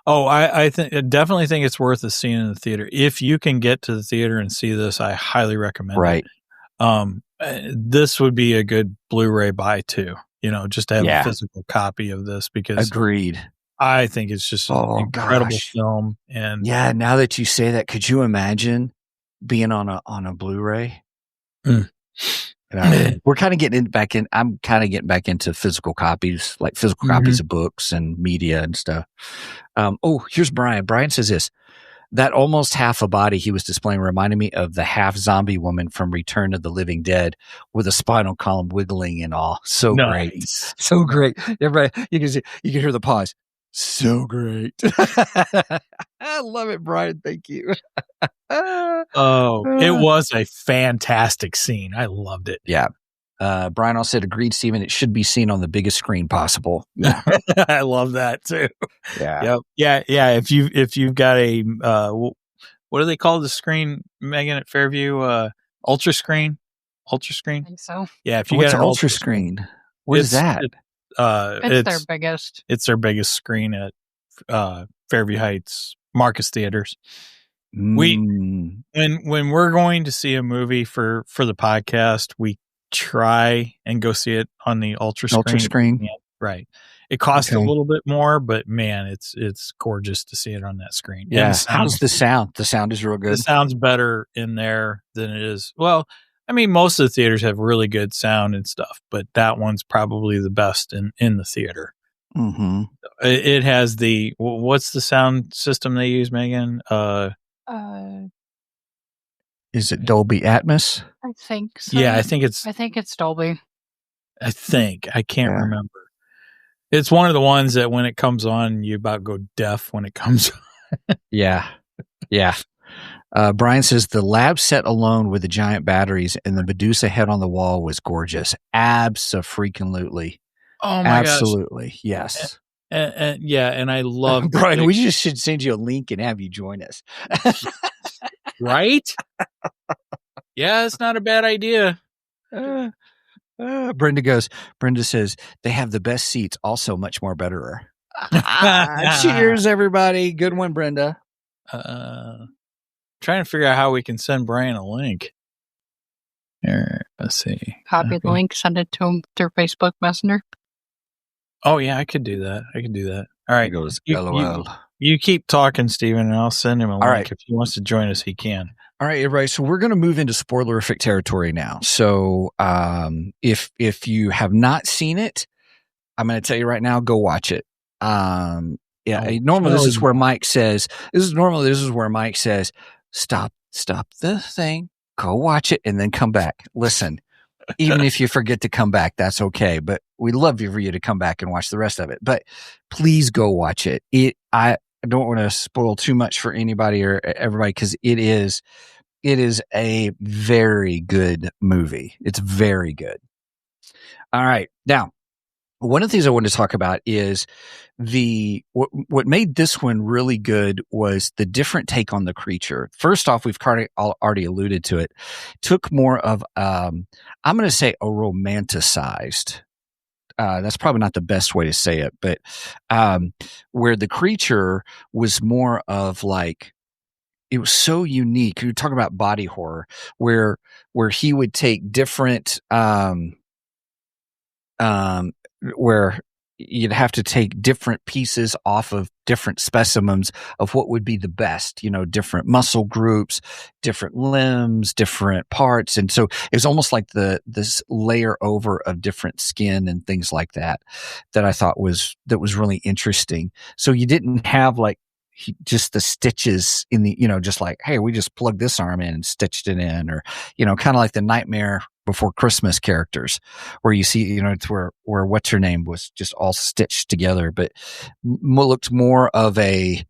Oh, I definitely think it's worth a scene in the theater. If you can get to the theater and see this, I highly recommend it. This would be a good Blu-ray buy too, just to have a physical copy of this, because agreed. I think it's just an incredible film. And now that you say that, could you imagine being on a Blu-ray? We're kind of getting back in. I'm kind of getting back into physical copies, like physical copies of books and media and stuff. Here's Brian. Brian says this: that almost half a body he was displaying reminded me of the half zombie woman from Return of the Living Dead, with a spinal column wiggling and all. So great, so great. Everybody, you can hear the pause. So great. I love it, Brian. Thank you. It was a fantastic scene. I loved it. Yeah. Brian also said, agreed, Steven, it should be seen on the biggest screen possible. Yeah. I love that too. Yeah. Yep. Yeah. If you've got a, what do they call the screen, Megan, at Fairview? Ultra screen? I think so. Yeah. If you got an an ultra screen, what is that? It's their biggest. It's their biggest screen at Fairview Heights Marcus Theaters. When we're going to see a movie for the podcast, we try and go see it on the ultra screen. Right. It costs a little bit more, but man, it's gorgeous to see it on that screen. Yeah. How's the sound? The sound is real good. The sound's better in there than it is. Well, I mean, most of the theaters have really good sound and stuff, but that one's probably the best in the theater. Mm-hmm. It has what's the sound system they use, Megan? Is it Dolby Atmos? I think so. Yeah, I think it's Dolby. I can't remember. It's one of the ones that when it comes on, you about go deaf when it comes on. Yeah. Brian says the lab set alone with the giant batteries and the Medusa head on the wall was gorgeous. Abso-freaking-lutely. Oh my gosh. Absolutely. Yes. And I love Brian, we just should send you a link and have you join us. Right? Yeah, it's not a bad idea. Brenda says they have the best seats, also much more betterer. Cheers, everybody. Good one, Brenda. Trying to figure out how we can send Brian a link. Here, let's see. Copy the link, send it to him through Facebook Messenger. Oh yeah, I could do that. All right. He goes, LOL. You keep talking, Steven, and I'll send him a link. Right. If he wants to join us, he can. All right, everybody. So we're going to move into spoilerific territory now. So if you have not seen it, I'm going to tell you right now, go watch it. Normally this is where Mike says, stop the thing, go watch it, and then come back. Listen, even if you forget to come back, that's okay. But we love for you to come back and watch the rest of it. But please go watch it. I don't want to spoil too much for anybody or everybody because it is a very good movie. It's very good. All right. Now, one of the things I wanted to talk about is what made this one really good was the different take on the creature. First off, we've already alluded to it. Took more of, I'm going to say a romanticized, that's probably not the best way to say it, but where the creature was more of like, it was so unique. You're talking about body horror, where he would take different, where you'd have to take different pieces off of different specimens of what would be the best, different muscle groups, different limbs, different parts. And so it was almost like this layer over of different skin and things like that I thought was really interesting. So you didn't have like just the stitches in the, just like, hey, we just plugged this arm in and stitched it in, or, kind of like the Nightmare Before Christmas characters where you see, it's where what's her name was just all stitched together, but looked more of a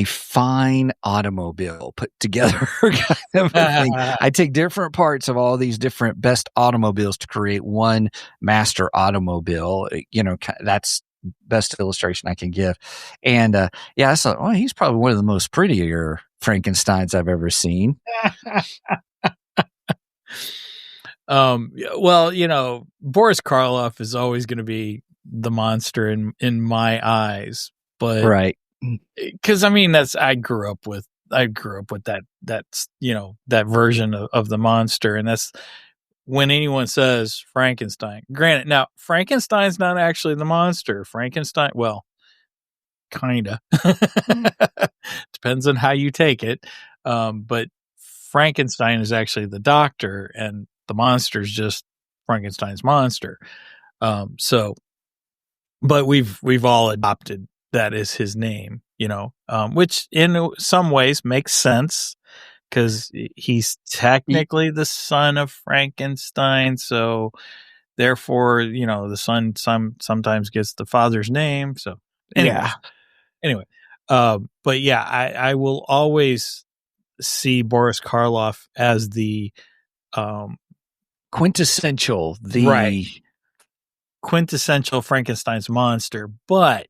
fine automobile put together kind of a thing. I take different parts of all these different best automobiles to create one master automobile. That's best illustration I can give. And I thought, well, he's probably one of the most prettier Frankensteins I've ever seen. Well, Boris Karloff is always going to be the monster in my eyes, but right. Cause I mean, I grew up with that, that version of the monster. And that's when anyone says Frankenstein, granted, now Frankenstein's not actually the monster. Frankenstein, well, kinda depends on how you take it. But Frankenstein is actually the doctor and the monster is just Frankenstein's monster. But we've all adopted that as his name, which in some ways makes sense because he's technically the son of Frankenstein. So therefore, the son sometimes gets the father's name. So anyway, but yeah, I will always see Boris Karloff as the quintessential Frankenstein's monster, but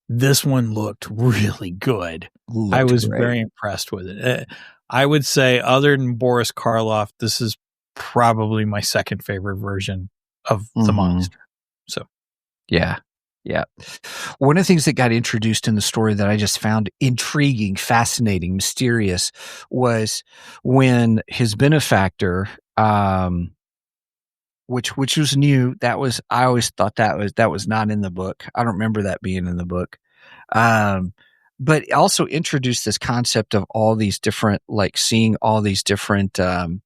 this one looked really good. I was very impressed with it. I would say, other than Boris Karloff, this is probably my second favorite version of the monster. So, yeah. One of the things that got introduced in the story that I just found intriguing, fascinating, mysterious was when his benefactor, which was new. I always thought that was not in the book. I don't remember that being in the book. But it also introduced this concept of all these different, like seeing all these different, what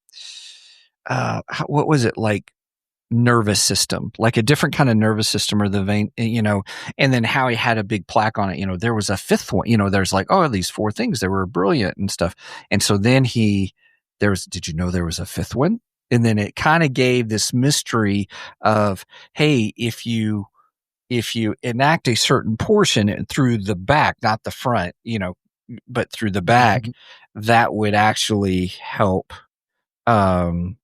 was it, like nervous system, like a different kind of nervous system, or the vein, and then how he had a big plaque on it. There was a fifth one, there's like, oh, these four things, they were brilliant and stuff. And so then did you know there was a fifth one? And then it kind of gave this mystery of, hey, if you enact a certain portion through the back, not the front, but through the back, that would actually help, it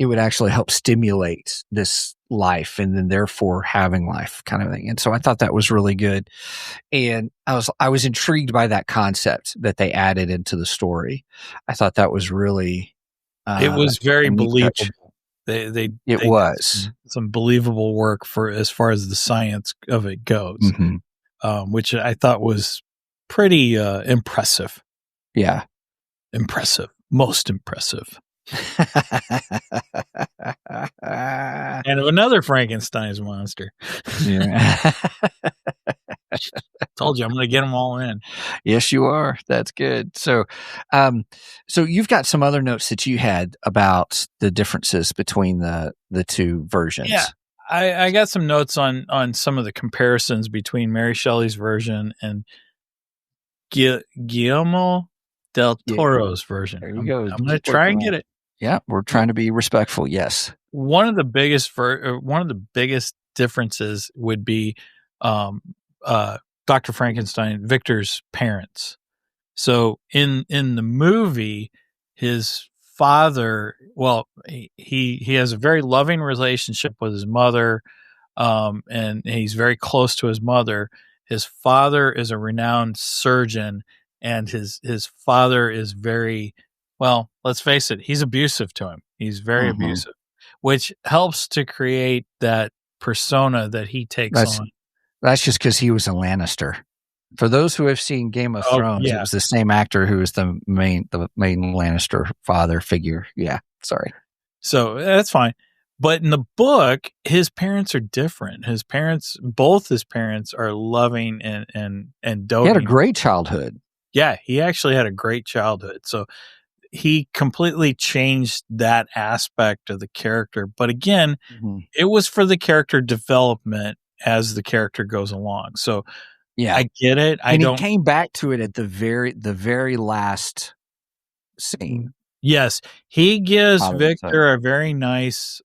would actually help stimulate this life, and then therefore having life, kind of thing. And so I thought that was really good. And I was intrigued by that concept that they added into the story. I thought that was really, it was very believable. They was some believable work for as far as the science of it goes, which I thought was pretty impressive. Yeah, impressive, most impressive. And another Frankenstein's monster. Yeah. Told you I'm going to get them all in. Yes, you are. That's good. So, so you've got some other notes that you had about the differences between the two versions. Yeah, I got some notes on some of the comparisons between Mary Shelley's version and Guillermo del Toro's version. There you go. I'm going to try and get it. Yeah, we're trying to be respectful. Yes. One of the biggest differences would be Dr. Frankenstein, Victor's parents. So in the movie, his father, he has a very loving relationship with his mother, and he's very close to his mother. His father is a renowned surgeon, and his father is very, well, let's face it, he's abusive to him. He's very abusive, which helps to create that persona that he takes on. That's just because he was a Lannister. For those who have seen Game of Thrones, It was the same actor who was the main Lannister father figure. Yeah, sorry. So that's fine. But in the book, his parents are different. Both his parents are loving and doting. He had a great childhood. Yeah, he actually had a great childhood. So he completely changed that aspect of the character. But again, it was for the character development as the character goes along. So yeah, I get it. He came back to it at the very last scene. Yes, he gives Victor a very nice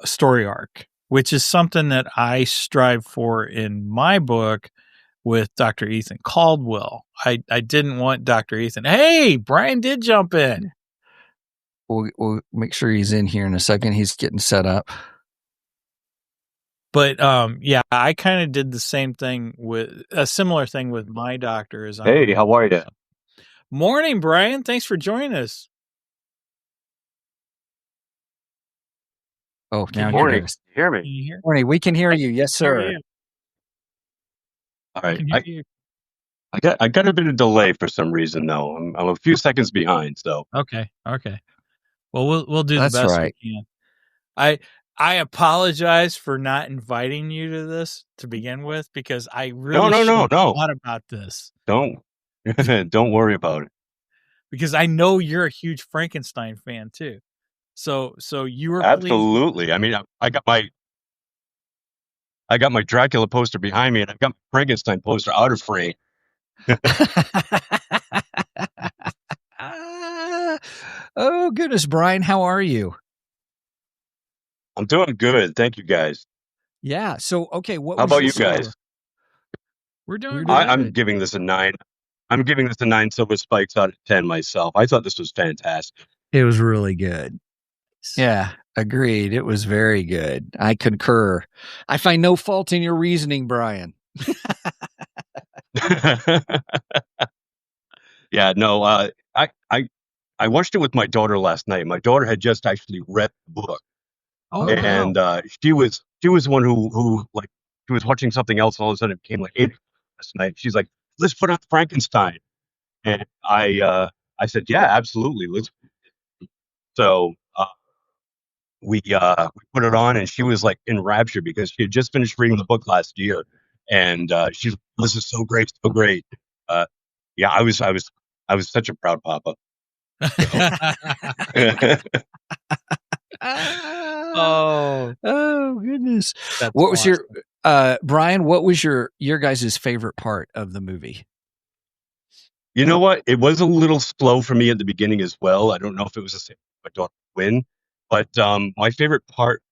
story arc, which is something that I strive for in my book with Dr. Ethan Caldwell. I didn't want Dr. Ethan. Hey, Brian did jump in. We'll make sure he's in here in a second. He's getting set up. But yeah, I kind of did the same thing with a similar thing with my doctor. Hey, how are you? Morning, Brian. Thanks for joining us. Oh, now morning. Hear me? Can you hear? Morning. We can hear you. Yes, sir. All right. I got a bit of delay for some reason though. I'm a few seconds behind. So okay. Well, we'll do the best we can. I apologize for not inviting you to this to begin with, because I really thought about this. Don't worry about it. Because I know you're a huge Frankenstein fan too. So you were absolutely. Pleased. I mean, I got my Dracula poster behind me, and I've got my Frankenstein poster out of frame. Oh goodness, Brian, how are you? I'm doing good. Thank you, guys. Yeah. So, okay. How about you guys? We're doing good. I'm giving this a 9. I'm giving this a 9 silver spikes out of 10 myself. I thought this was fantastic. It was really good. Yeah, agreed. It was very good. I concur. I find no fault in your reasoning, Brian. Yeah, no. I watched it with my daughter last night. My daughter had just actually read the book. Oh, and she was one who like, she was watching something else, and all of a sudden it became like 8 last night. She's like, "Let's put on Frankenstein," and I said, "Yeah, absolutely. So we put it on, and she was like in rapture because she had just finished reading the book last year, and she's, this is so great, so great. Yeah, I was such a proud papa. Oh, goodness. that's What was awesome. your Brian, what was your guys' favorite part of the movie? You know what? It was a little slow for me at the beginning as well. I don't know if it was the same. I don't win, but my favorite part,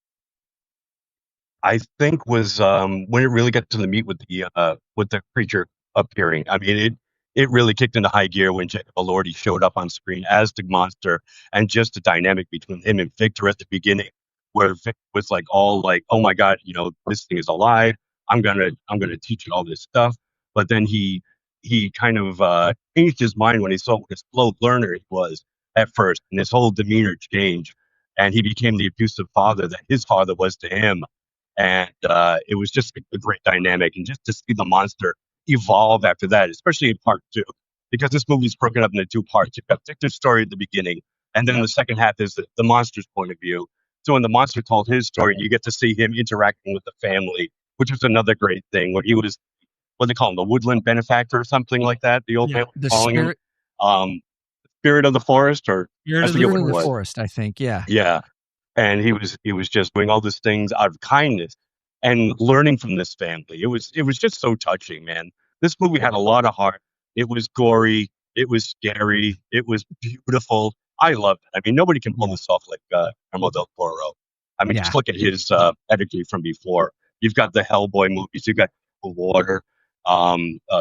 I think, was when it really got to the meat with the creature appearing. I mean, it really kicked into high gear when Jacob Elordi showed up on screen as the monster, and just the dynamic between him and Victor at the beginning, where Victor was like all like, "Oh my God, this thing is alive. I'm gonna teach it all this stuff." But then he kind of changed his mind when he saw what a slow learner he was at first, and his whole demeanor changed, and he became the abusive father that his father was to him. And it was just a great dynamic, and just to see the monster evolve after that, especially in part two, because this movie is broken up into two parts. You've got Victor's story at the beginning, and then the second half is the monster's point of view. So when the monster told his story, you get to see him interacting with the family, which was another great thing. Where he was, what they call him, the woodland benefactor or something like that. The old man was The calling spirit, him spirit of the forest, or Spirit I of forget spirit what of it the was. forest, I think. Yeah. Yeah. And he was just doing all these things out of kindness and learning from this family. It was just so touching, man. This movie had a lot of heart. It was gory. It was scary. It was beautiful. I loved it. I mean, nobody can pull this off like Guillermo del Toro. I mean, Yeah. just look at his pedigree from before. You've got the Hellboy movies. You've got The Water,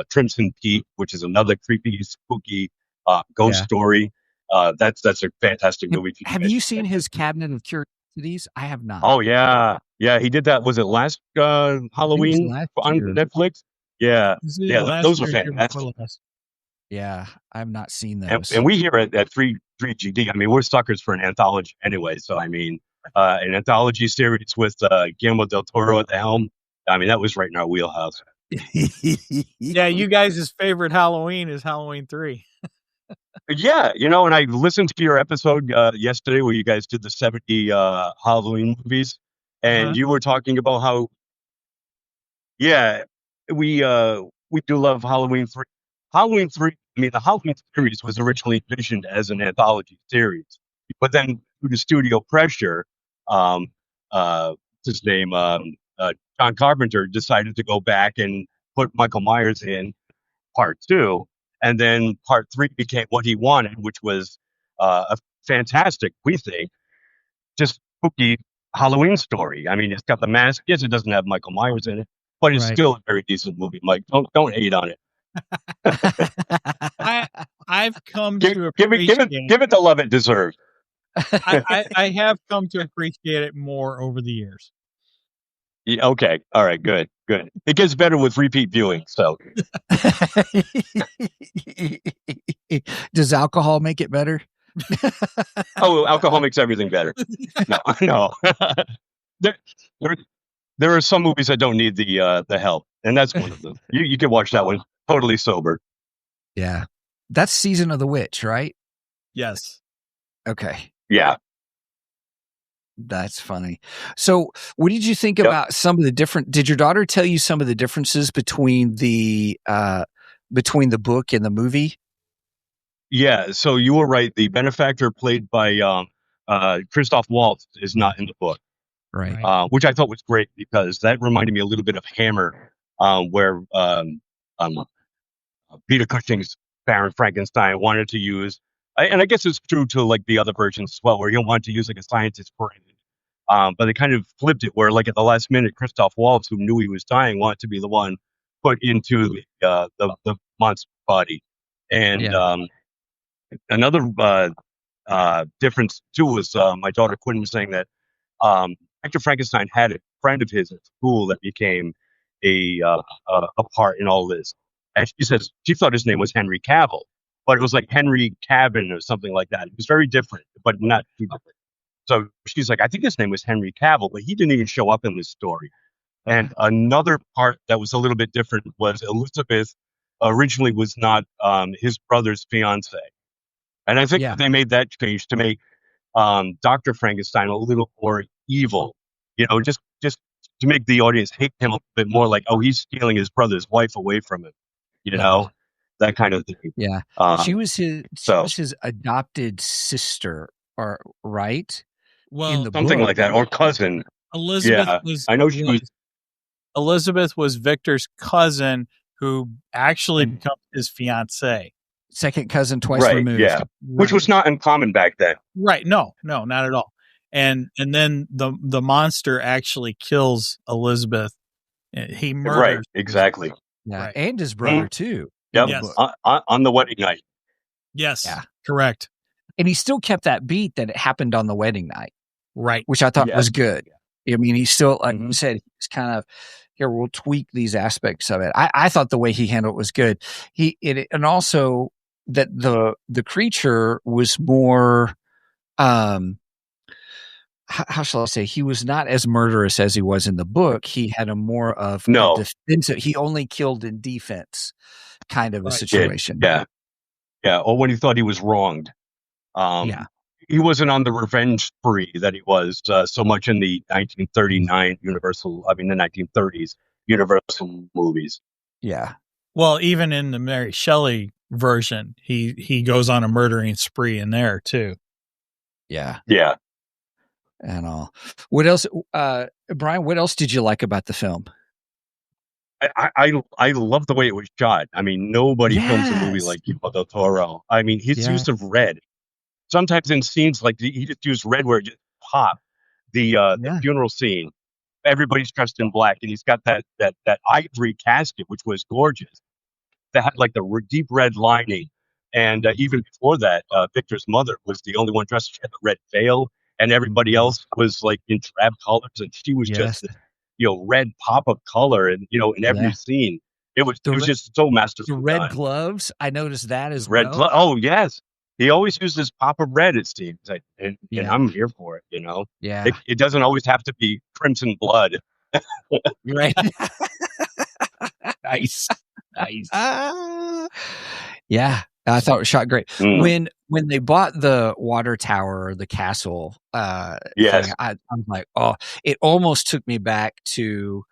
Crimson Peak, which is another creepy, spooky ghost Yeah. story. That's a fantastic movie. Have you seen his Cabinet of Curiosities? I have not. Oh yeah, he did that. Was it last Halloween last on year. Netflix? Yeah, those were Last year, fantastic. Yeah, I have not seen And, those. and we here at 3GD, I mean, we're suckers for an anthology anyway. So I mean, an anthology series with Guillermo del Toro at the helm. I mean, that was right in our wheelhouse. Yeah, you guys' favorite Halloween is Halloween 3. Yeah, and I listened to your episode yesterday where you guys did the 70 Halloween movies, and you were talking about how, yeah, we do love Halloween 3. Halloween 3, I mean, the Halloween series was originally envisioned as an anthology series, but then due to studio pressure, um, what's his name, John Carpenter decided to go back and put Michael Myers in part 2, and then part 3 became what he wanted, which was a fantastic, we think, just spooky Halloween story. I mean, it's got the mask. Yes, it doesn't have Michael Myers in it, but it's Right. still a very decent movie. Mike, don't hate on it. I've come Give to it appreciate the love it deserves. I have come to appreciate it more over the years. Yeah, okay, all right, good. It gets better with repeat viewing. So, Does alcohol make it better? alcohol makes everything better. No. There are some movies that don't need the help, and that's one of them. You can watch that one totally sober. Yeah. That's Season of the Witch, right? Yes. Okay. Yeah. That's funny. So what did you think about some of the different, did your daughter tell you some of the differences between the book and the movie? Yeah, so you were right. The benefactor played by Christoph Waltz is not in the book, Right. which I thought was great because that reminded me a little bit of Hammer, where Peter Cushing's Baron Frankenstein wanted to use, and I guess it's true to like the other versions as well, where he wanted to use like a scientist brain. But they kind of flipped it where, like, at the last minute, Christoph Waltz, who knew he was dying, wanted to be the one put into the monster's body. And another difference too was my daughter Quinn was saying that Dr. Frankenstein had a friend of his at school that became a part in all this, and she says she thought his name was Henry Cavill, but it was like Henry Cabin or something like that. It was very different, but not too different. So she's like, I think his name was Henry Cavill, but he didn't even show up in this story. And another part that was a little bit different was Elizabeth originally was not his brother's fiance. And I think they made that change to make Dr. Frankenstein a little more evil, just to make the audience hate him a bit more, like, oh, he's stealing his brother's wife away from him, that kind of thing. Yeah. She was his adopted sister, or right? Well, in the something book. like that, or cousin. Elizabeth I know she was. Elizabeth was Victor's cousin, who actually becomes his fiancée. Second cousin, twice removed. Yeah, which was not uncommon back then. Right? No, not at all. And then the monster actually kills Elizabeth. He murders. Right, exactly. Yeah, Right. and his brother too. Yep. Yes. On the wedding night. Yes. Yeah. Correct. And he still kept that beat that it happened on the wedding night, Right. which I thought was good. I mean, he still, like you said, he's kind of, here, we'll tweak these aspects of it. I thought the way he handled it was good. And also that the creature was more, how shall I say? He was not as murderous as he was in the book. He had a more of a defensive. He only killed in defense kind of a situation. Yeah. Or when he thought he was wronged. He wasn't on the revenge spree that he was so much in the 1939 the 1930s Universal movies. Yeah. Well, even in the Mary Shelley version, he goes on a murdering spree in there too. Yeah. Yeah. And all. What else, Brian? What else did you like about the film? I love the way it was shot. I mean, nobody films a movie like Guillermo del Toro. I mean, his use of red. Sometimes in scenes like he just used red where it just popped. The funeral scene, everybody's dressed in black, and he's got that ivory casket, which was gorgeous. That had like the deep red lining, and even before that, Victor's mother was the only one dressed. She had the red veil, and everybody else was like in drab colors, and she was just this, red pop of color, and in every scene, it was just so masterful. The red gloves, I noticed that as red well. Oh yes. He always used this pop of red, it seems, and I'm here for it. Yeah, it doesn't always have to be crimson blood. Right. Nice. Yeah, I thought it was shot great. When they bought the water tower or the castle, thing, I was like, oh, it almost took me back to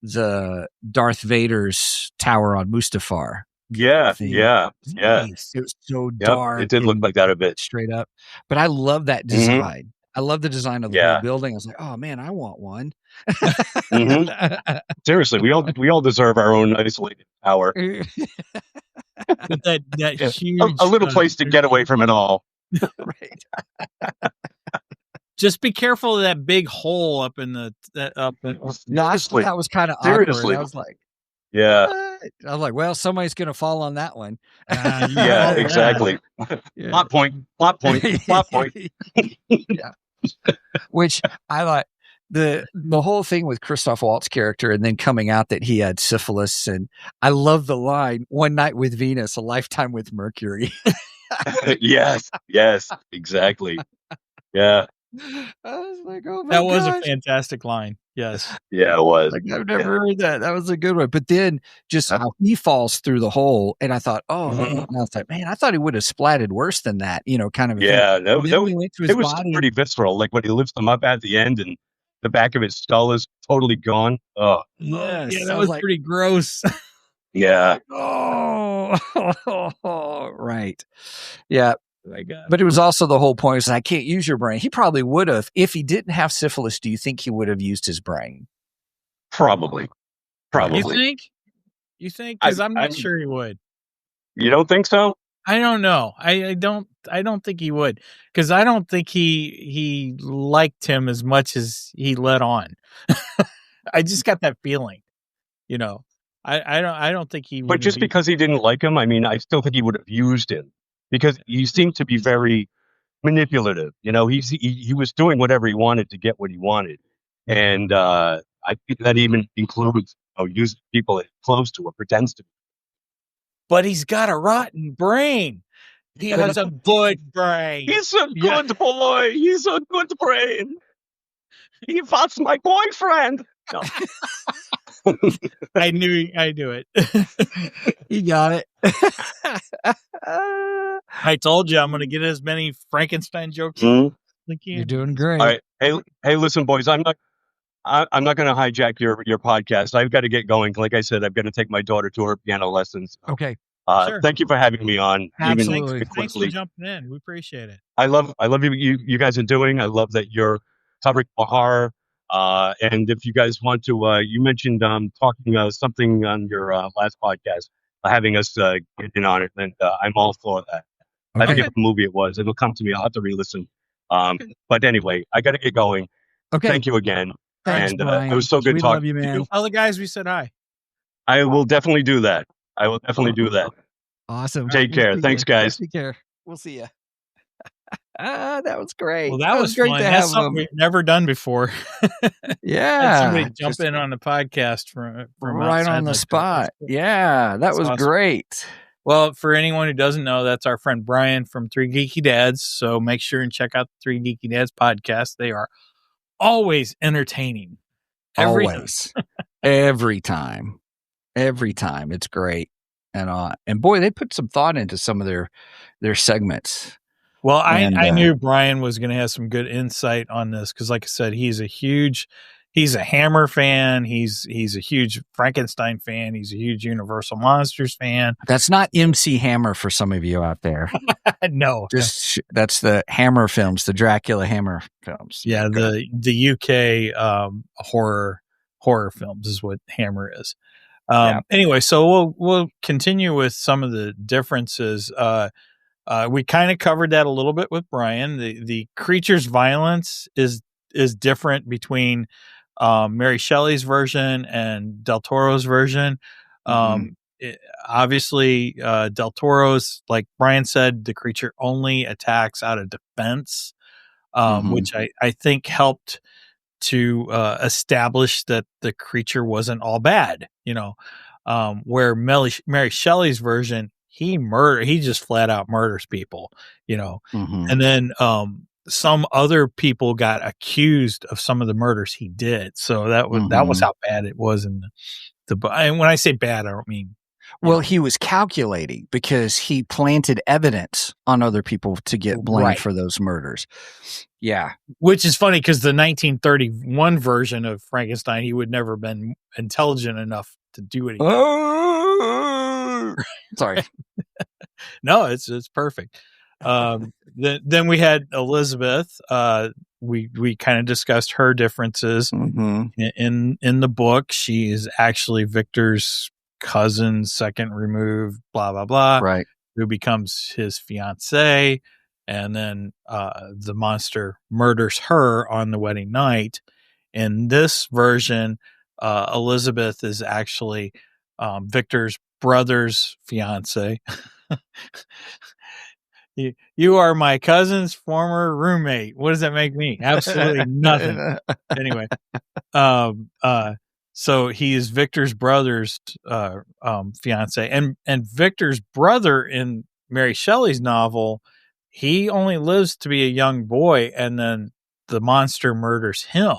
the Darth Vader's tower on Mustafar. Yeah. Nice. It was so dark. It did look like that a bit. Straight up. But I love that design. I love the design of the whole building. I was like, oh man, I want one. Seriously, we all deserve our own isolated tower. that huge a little place to get away from it all. Right. Just be careful of that big hole up in the Seriously. That was kind of awkward. I was like, yeah. What? I was like, well, somebody's going to fall on that one. Yeah, exactly. Yeah. Plot point. Yeah. Which I thought the whole thing with Christoph Waltz's character and then coming out that he had syphilis, and I love the line, "One night with Venus, a lifetime with Mercury." Yes, exactly. Yeah. I was like, oh my That was gosh. a fantastic line. Yes. Yeah, it was. Like, I've never heard that. That was a good one. But then just how he falls through the hole, and I thought, and I was like, man, I thought he would have splatted worse than that, kind of. Yeah, it was pretty visceral. Like when he lifts them up at the end, and the back of his skull is totally gone. Oh, yes, yeah, that was like, pretty gross. Yeah. Oh, right. Yeah. Oh my God. But it was also the whole point is I can't use your brain. He probably would have. If he didn't have syphilis, do you think he would have used his brain? Probably. You think? Because I'm not sure he would. You don't think so? I don't know. I don't think he would, because I don't think he liked him as much as he let on. I just got that feeling, I don't think he would. But just because he didn't like him, I mean, I still think he would have used him, because he seemed to be very manipulative. He was doing whatever he wanted to get what he wanted. And I think that even includes using people close to or pretends to be. But he's got a rotten brain. He has a good brain. He's a good boy. He's a good brain. He was my boyfriend. No. I knew it. You got it. I told you I'm going to get as many Frankenstein jokes. You're doing great. All right. Hey, listen, boys. I'm not going to hijack your podcast. I've got to get going. Like I said, I've got to take my daughter to her piano lessons. Okay. Sure. Thank you for having me on. Absolutely. Even Thanks for quickly. jumping in. We appreciate it. I love you guys are doing. I love that you're covering horror. And if you guys want to, you mentioned talking something on your last podcast, having us get in on it, and I'm all for that. I Okay. forget what movie it was. It'll come to me. I'll have to re-listen. But anyway, I got to get going. Okay. Thank you again. Thanks, And Brian. it was so good We talking love you, to man. you. Tell the guys we said hi. I will definitely do that. Awesome. Take care. see Thanks, ya. guys. Take care. We'll see you. That was great. Well, that was great fun. to That's have something we've never done before. Yeah. Had somebody jump just in on the podcast from right outside on the like that. spot. That's cool. Yeah, that That's was awesome. great. Well, for anyone who doesn't know, that's our friend Brian from Three Geeky Dads. So make sure and check out the Three Geeky Dads podcast. They are always entertaining. Always. Every time. It's great. And boy, they put some thought into some of their segments. Well, And, I knew Brian was going to have some good insight on this because, like I said, he's a Hammer fan. He's a huge Frankenstein fan. He's a huge Universal Monsters fan. That's not MC Hammer for some of you out there. No, That's the Hammer films, the Dracula Hammer films. yeah, the UK horror films is what Hammer is. Anyway, so we'll continue with some of the differences. We kind of covered that a little bit with Brian. The creature's violence is different between Mary Shelley's version and Del Toro's version. Obviously, Del Toro's, like Brian said, the creature only attacks out of defense, which I think helped to establish that the creature wasn't all bad. Where Mary Shelley's version, he just flat out murders people, and then some other people got accused of some of the murders he did. So that was how bad it was in the book. And when I say bad, I don't mean. Well, he was calculating because he planted evidence on other people to get blamed for those murders. Yeah. Which is funny because the 1931 version of Frankenstein, he would never been intelligent enough to do anything. Sorry. No, it's perfect. Then we had Elizabeth. We kind of discussed her differences in the book. She is actually Victor's cousin, second removed, blah blah blah. Right. Who becomes his fiance, and then the monster murders her on the wedding night. In this version, Elizabeth is actually Victor's brother's fiance. You are my cousin's former roommate. What does that make me? Absolutely nothing. Anyway, so he is Victor's brother's fiance, and Victor's brother in Mary Shelley's novel, he only lives to be a young boy, and then the monster murders him.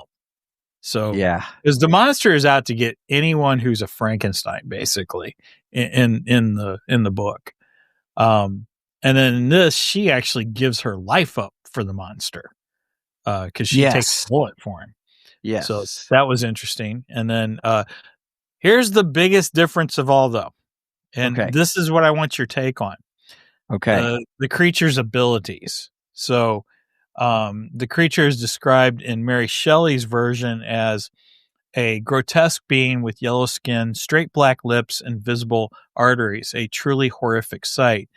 So yeah, because the monster is out to get anyone who's a Frankenstein, basically in the book. And then in this, she actually gives her life up for the monster because she takes a bullet for him. Yes. So that was interesting. And then here's the biggest difference of all, though. And this is what I want your take on. Okay. The creature's abilities. So the creature is described in Mary Shelley's version as a grotesque being with yellow skin, straight black lips, and visible arteries, a truly horrific sight.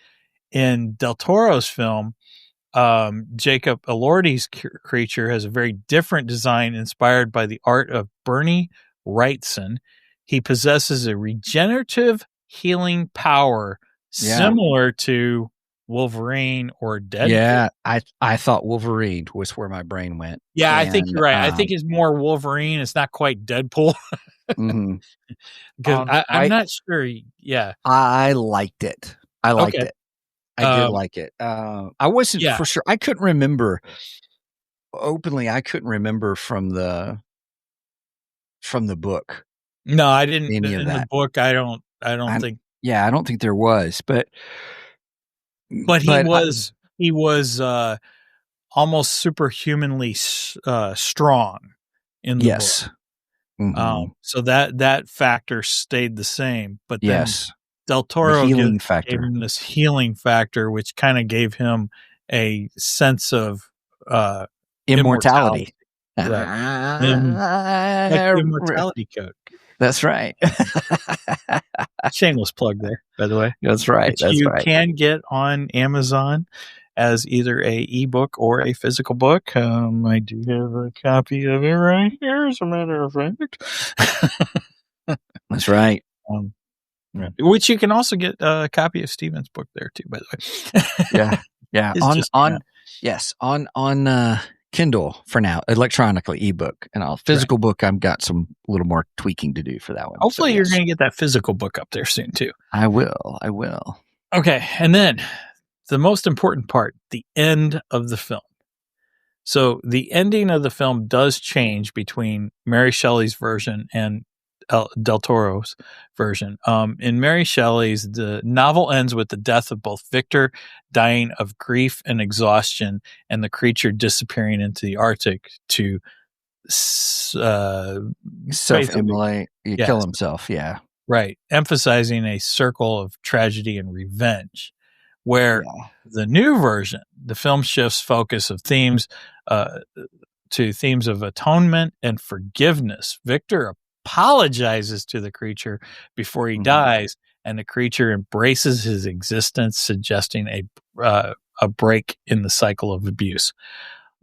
In Del Toro's film, Jacob Elordi's creature has a very different design inspired by the art of Bernie Wrightson. He possesses a regenerative healing power similar to Wolverine or Deadpool. Yeah, I thought Wolverine was where my brain went. Yeah, I think you're right. I think it's more Wolverine. It's not quite Deadpool. Because I'm not sure. Yeah. I liked it. I liked it. I did like it. I wasn't for sure. I couldn't remember openly. I couldn't remember from the book. No, I didn't. In the book, I don't think. Yeah, I don't think there was. But he was almost superhumanly strong in the Yes. book. Mhm. So that factor stayed the same, but then Yes. Del Toro healing gave factor. him this healing factor, which kind of gave him a sense of Immortality. Right. Like the immortality code. That's right. Shameless plug there, by the way. That's right. Which you can get on Amazon as either a ebook or a physical book. I do have a copy of it right here, as a matter of fact. That's right. Which you can also get a copy of Steven's book there too, by the way. Yeah. On Kindle for now, electronically ebook, and physical book. I've got some little more tweaking to do for that one. Hopefully, you're going to get that physical book up there soon too. I will. Okay, and then the most important part, the end of the film. So the ending of the film does change between Mary Shelley's version and Del Toro's version. In Mary Shelley's, the novel ends with the death of both Victor dying of grief and exhaustion, and the creature disappearing into the Arctic to self-immolate, kill himself. Yeah, right. Emphasizing a circle of tragedy and revenge. Where the new version, the film shifts focus of themes to themes of atonement and forgiveness. Victor apologizes to the creature before he dies, and the creature embraces his existence, suggesting a break in the cycle of abuse.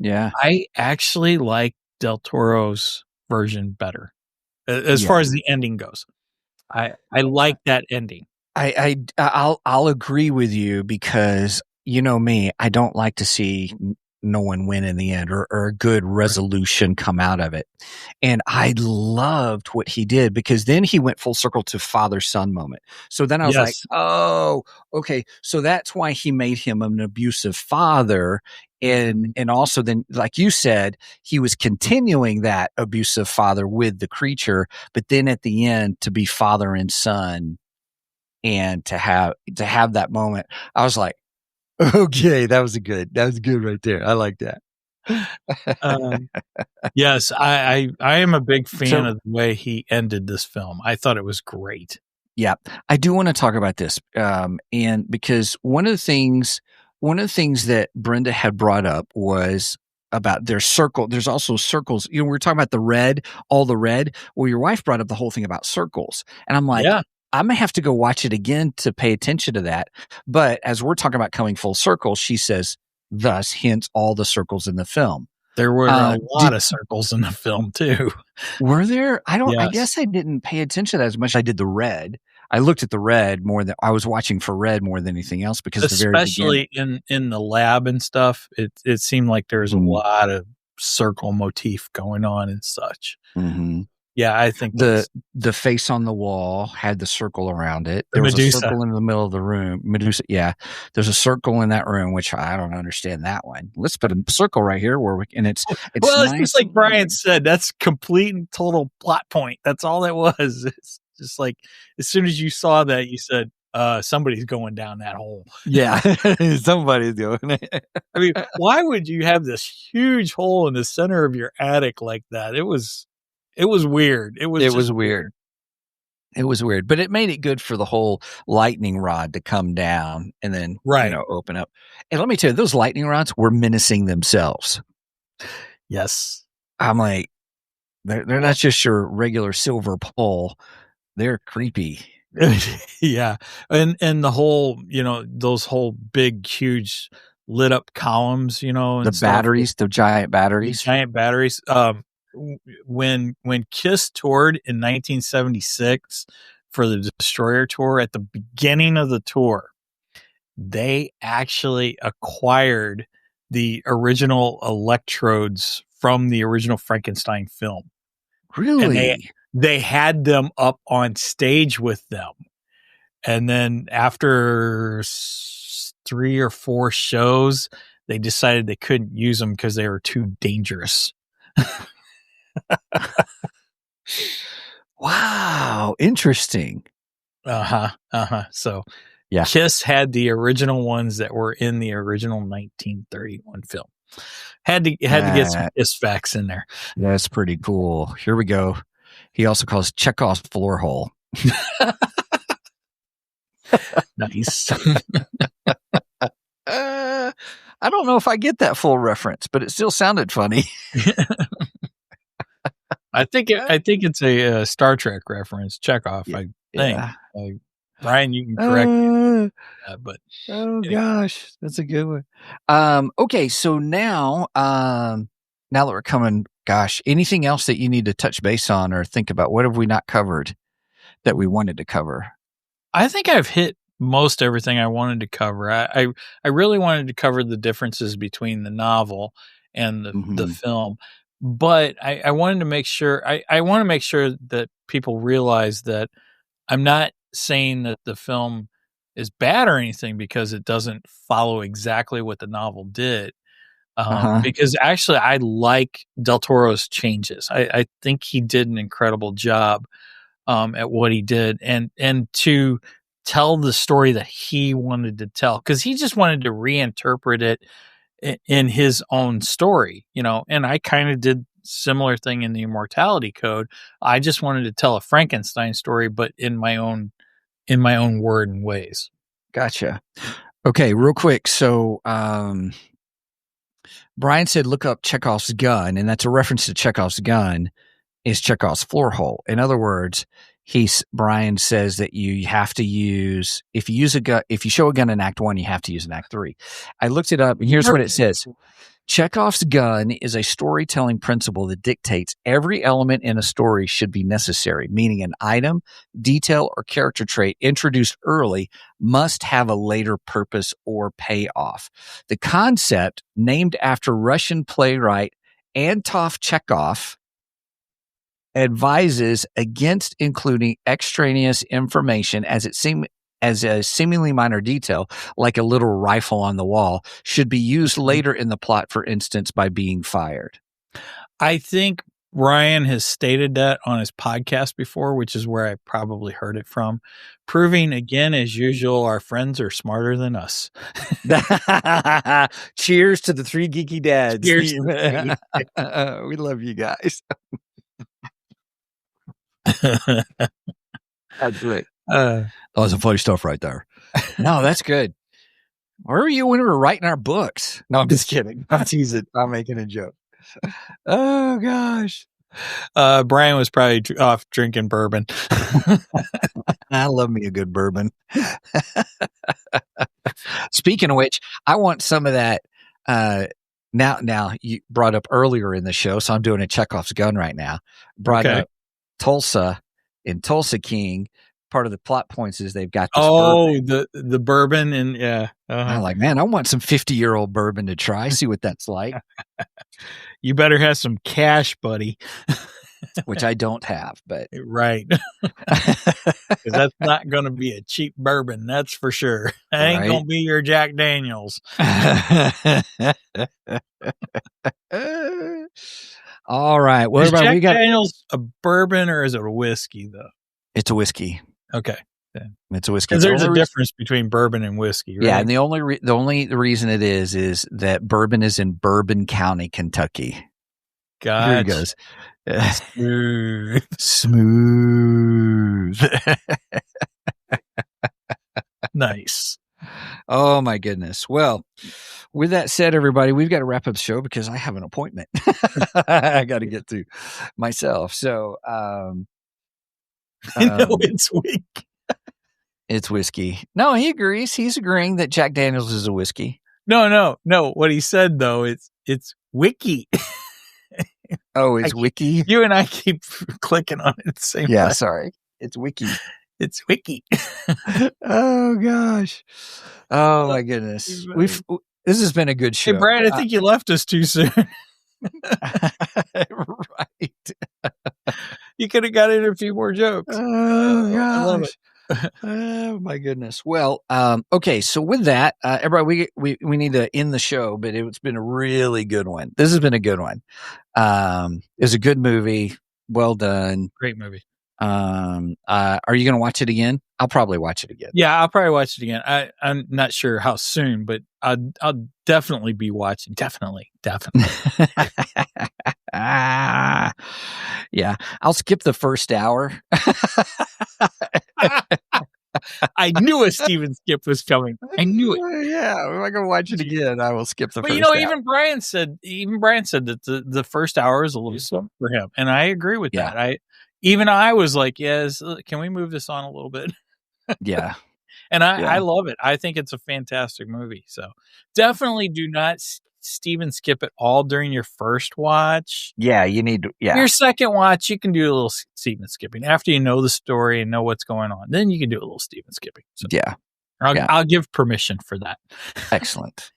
Yeah, I actually like Del Toro's version better as far as the ending goes. I like that ending. I'll agree with you, because you know me, I don't like to see no one win in the end, or a good resolution come out of it. And I loved what he did, because then he went full circle to father-son moment. So then I was like, oh, okay. So that's why he made him an abusive father. And also then, like you said, he was continuing that abusive father with the creature, but then at the end to be father and son. And to have that moment, I was like, okay, that was good right there. I like that. Yes, I am a big fan of the way he ended this film. I thought it was great. Yeah, I do want to talk about this, and because one of the things that Brenda had brought up was about their circle. There's also circles. You know, we were talking about all the red. Well, your wife brought up the whole thing about circles, and I'm like, I may have to go watch it again to pay attention to that. But as we're talking about coming full circle, she says, thus, hence all the circles in the film. There were a lot of circles in the film too. Were there? I guess I didn't pay attention to that as much as I did the red. I looked at the red more than I was watching for red more than anything else, because especially in the lab and stuff, it seemed like there was a lot of circle motif going on and such. Mm-hmm. Yeah, I think the face on the wall had the circle around it. There was Medusa. a circle in the middle of the room. Medusa, yeah. There's a circle in that room, which I don't understand that one. Let's put a circle right here it's well, nice. It's just like Brian said, that's complete and total plot point. That's all it was. It's just like, as soon as you saw that, you said, somebody's going down that hole. Yeah, somebody's doing it. I mean, why would you have this huge hole in the center of your attic like that? It was weird. It was weird. It was weird, but it made it good for the whole lightning rod to come down and then open up. And let me tell you, those lightning rods were menacing themselves. Yes, I'm like, they're not just your regular silver pole; they're creepy. Yeah, and the whole, those whole big, huge lit up columns, and the batteries, the giant batteries. When Kiss toured in 1976 for the Destroyer tour, at the beginning of the tour, they actually acquired the original electrodes from the original Frankenstein film. Really? And they had them up on stage with them. And then after 3 or 4 shows, they decided they couldn't use them because they were too dangerous. Wow, interesting. So, yeah, Kiss had the original ones that were in the original 1931 film. Had to get some kiss facts in there. That's pretty cool. Here we go. He also calls Chekhov's floor hole. Nice. I don't know if I get that full reference, but it still sounded funny. I think it's a Star Trek reference. Chekhov, I think. Yeah. Brian, you can correct me. But gosh, that's a good one. Okay, so now that we're coming, gosh, anything else that you need to touch base on or think about? What have we not covered that we wanted to cover? I think I've hit most everything I wanted to cover. I really wanted to cover the differences between the novel and the film, but I wanted to make sure I want to make sure that people realize that I'm not saying that the film is bad or anything because it doesn't follow exactly what the novel did. Because actually I like Del Toro's changes. I think he did an incredible job at what he did and to tell the story that he wanted to tell, because he just wanted to reinterpret it in his own story, and I kind of did similar thing in the Immortality Code. I just wanted to tell a Frankenstein story, but in my own word and ways. Gotcha. Okay, real quick. So Brian said look up Chekhov's gun, and that's a reference to Chekhov's gun is Chekhov's floor hole. In other words, Brian says that you have to use, if you show a gun in Act 1, you have to use in Act 3. I looked it up, and here's what it says. Chekhov's gun is a storytelling principle that dictates every element in a story should be necessary, meaning an item, detail, or character trait introduced early must have a later purpose or payoff. The concept, named after Russian playwright Anton Chekhov, advises against including extraneous information as a seemingly minor detail, like a little rifle on the wall, should be used later in the plot, for instance, by being fired. I think Ryan has stated that on his podcast before, which is where I probably heard it from, proving again, as usual, our friends are smarter than us. Cheers to the three geeky dads. Cheers. We love you guys. That's great. That was some funny stuff right there. No, that's good. Where were you when we were writing our books? No, I'm just kidding. I'm teasing. I'm making a joke. Oh, gosh. Brian was probably off drinking bourbon. I love me a good bourbon. Speaking of which, I want some of that. Now you brought up earlier in the show, so I'm doing a Chekhov's gun right now. Brought up Tulsa in Tulsa King. Part of the plot points is they've got this bourbon. the bourbon and I'm like, man, I want some 50-year-old bourbon to try, see what that's like. You better have some cash, buddy. Which I don't have, but right. Because that's not going to be a cheap bourbon, that's for sure. That ain't going to be your Jack Daniels. All right. What is about Jack Daniels a bourbon or is it a whiskey though? It's a whiskey. Okay. It's a whiskey. Because there's a difference between bourbon and whiskey, right? Yeah, and the only reason it is that bourbon is in Bourbon County, Kentucky. Gotcha. Here he goes. Smooth. Nice. Oh my goodness. Well, with that said, everybody, we've got to wrap up the show because I have an appointment I got to get to myself. So, it's whiskey. It's whiskey. No, he agrees. He's agreeing that Jack Daniels is a whiskey. No. What he said though, it's wiki. Oh, it's wiki. You and I keep clicking on it at the same time. Sorry. It's wiki. It's wiki. Oh gosh. Oh my goodness. This has been a good show. Hey Brad, I think you left us too soon. Right. You could have got in a few more jokes. Oh gosh. I love it. Oh my goodness. Well, okay. So with that, everybody, we need to end the show, but it's been a really good one. This has been a good one. It was a good movie. Well done. Great movie. Are you going to watch it again? I'll probably watch it again. Yeah, I'll probably watch it again. I'm not sure how soon, but I'll definitely be watching. Definitely. Yeah, I'll skip the first hour. I knew a Steven skip was coming. I knew it. Yeah, if I can watch it again, I will skip the But first hour. even Brian said that the first hour is a little slow for him, and I agree with that. I was like, yes, can we move this on a little bit? Yeah. And I love it. I think it's a fantastic movie. So definitely do not Steven skip it all during your first watch. Yeah, you need to. Yeah. Your second watch, you can do a little Steven skipping after you know the story and know what's going on. Then you can do a little Steven skipping. So Yeah. I'll give permission for that. Excellent.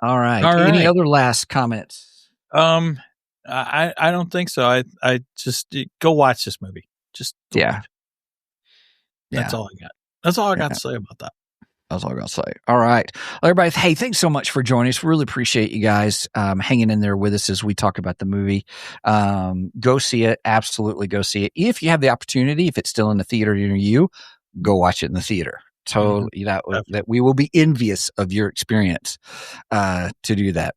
All right. Any other last comments? I don't think so. I just go watch this movie. Just That's all I got. That's all I got to say about that. That's all I got to say. All right. Well, everybody, hey, thanks so much for joining us. Really appreciate you guys hanging in there with us as we talk about the movie. Go see it. Absolutely go see it. If you have the opportunity, if it's still in the theater near you, go watch it in the theater. Totally. That we will be envious of your experience to do that.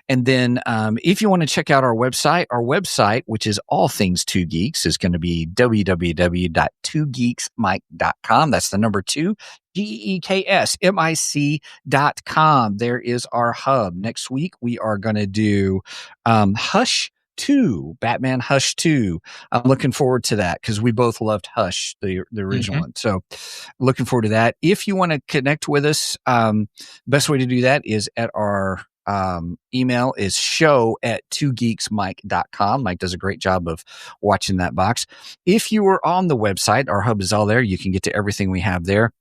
And then if you want to check out our website, which is all things Two Geeks, is going to be www.twogeeksmic.com. That's the number 2, GEEKSMIC.com. There is our hub. Next week, we are going to do Hush 2, Batman Hush 2. I'm looking forward to that because we both loved Hush, the original one. So looking forward to that. If you want to connect with us, best way to do that is at our email is show@twogeeksmic.com. Mike does a great job of watching that box. If you are on the website, our hub is all there. You can get to everything we have there.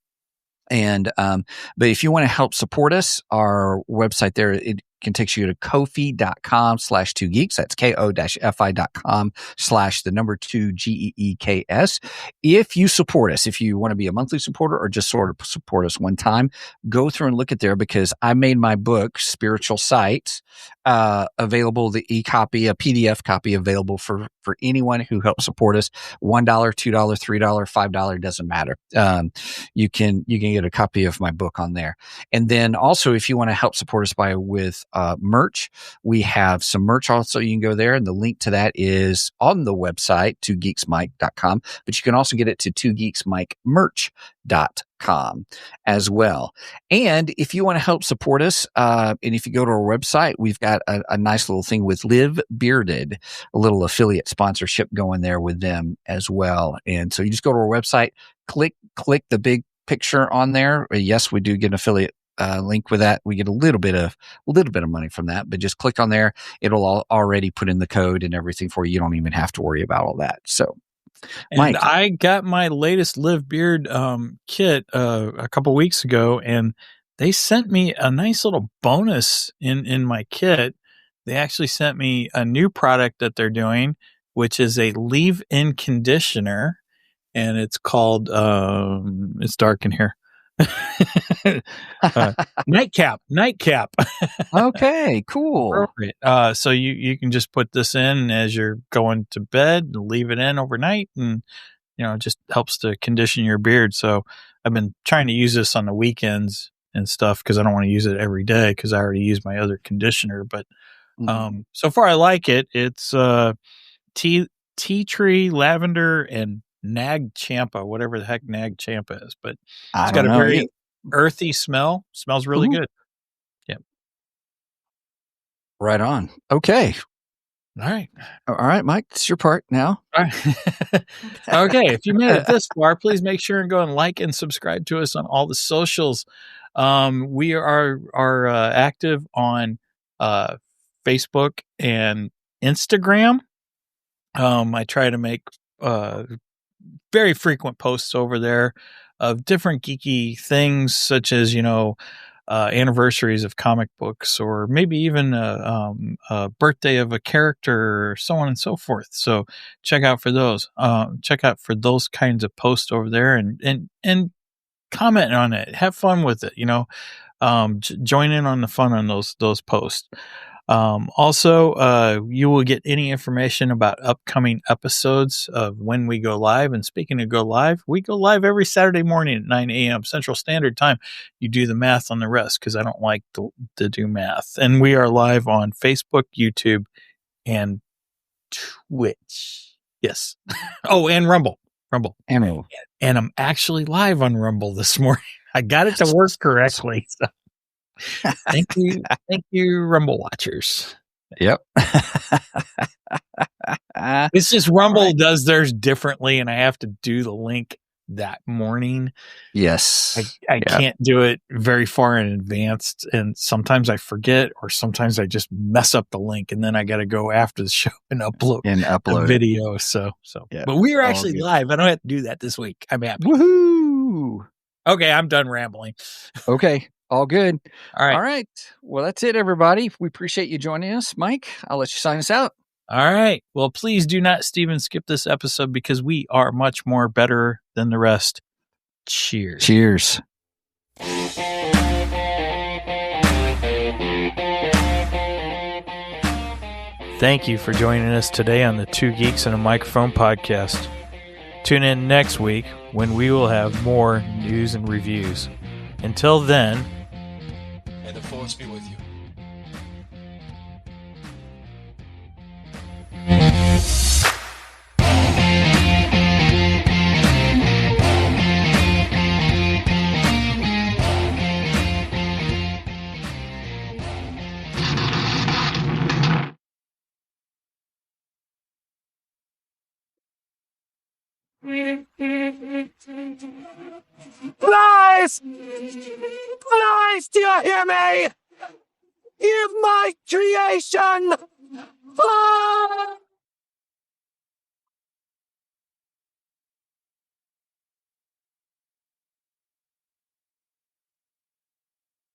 And, but if you want to help support us, our website there, it can take you to kofi.com/2geeks. That's ko-fi.com/2 GEEKS. If you support us, if you want to be a monthly supporter or just sort of support us one time, go through and look at there because I made my book, Spiritual Sight, available, the e-copy, a PDF copy available for anyone who helps support us. $1, $2, $3, $5, doesn't matter. You can get a copy of my book on there. And then also, if you want to help support us with merch, we have some merch also. You can go there, and the link to that is on the website, twogeeksmic.com, but you can also get it to twogeeksmicmerch.com as well. And if you want to help support us, and if you go to our website, we've got a nice little thing with Live Bearded, a little affiliate sponsorship going there with them as well. And so you just go to our website, click the big picture on there. Yes, we do get an affiliate link with that. We get a little bit of money from that, but just click on there. It'll already put in the code and everything for you. You don't even have to worry about all that. So, and Mike, I got my latest Live Beard kit a couple weeks ago, and they sent me a nice little bonus in my kit. They actually sent me a new product that they're doing, which is a leave-in conditioner. And it's called, it's dark in here. Nightcap. Okay, cool. Appropriate. So you can just put this in as you're going to bed and leave it in overnight, and it just helps to condition your beard. So I've been trying to use this on the weekends and stuff because I don't want to use it every day because I already use my other conditioner. But so far I like it. It's tea tree, lavender, and Nag Champa, whatever the heck Nag Champa is, but it's got a very earthy smell. Smells really good. Yep. Right on. Okay. All right, Mike, it's your part now. All right. Okay. If you made it this far, please make sure and go and like and subscribe to us on all the socials. We are active on Facebook and Instagram. I try to make very frequent posts over there of different geeky things, such as anniversaries of comic books, or maybe even a birthday of a character, or so on and so forth. So check out for those. Check out for those kinds of posts over there, and comment on it. Have fun with it. Join in on the fun on those posts. Also, you will get any information about upcoming episodes of when we go live. And speaking of go live, we go live every Saturday morning at 9 a.m. Central Standard Time. You do the math on the rest because I don't like to do math. And we are live on Facebook, YouTube, and Twitch. Yes. Oh, and Rumble. And And I'm actually live on Rumble this morning. I got it to work correctly. So. Thank you, Rumble watchers. Yep. It's just Rumble does theirs differently, and I have to do the link that morning. Yes. I can't do it very far in advance, and sometimes I forget, or sometimes I just mess up the link, and then I got to go after the show and upload the video. So, yeah, but we are actually live. I don't have to do that this week. I'm happy. Woohoo! Okay, I'm done rambling. Okay. All good. All right. All right. Well, that's it, everybody. We appreciate you joining us. Mike, I'll let you sign us out. All right. Well, please do not, Steven, skip this episode because we are much more better than the rest. Cheers. Cheers. Thank you for joining us today on the Two Geeks and a Microphone podcast. Tune in next week when we will have more news and reviews. Until then, may the force be with you. Lies! Lies! Do you hear me? Give my creation! Fire!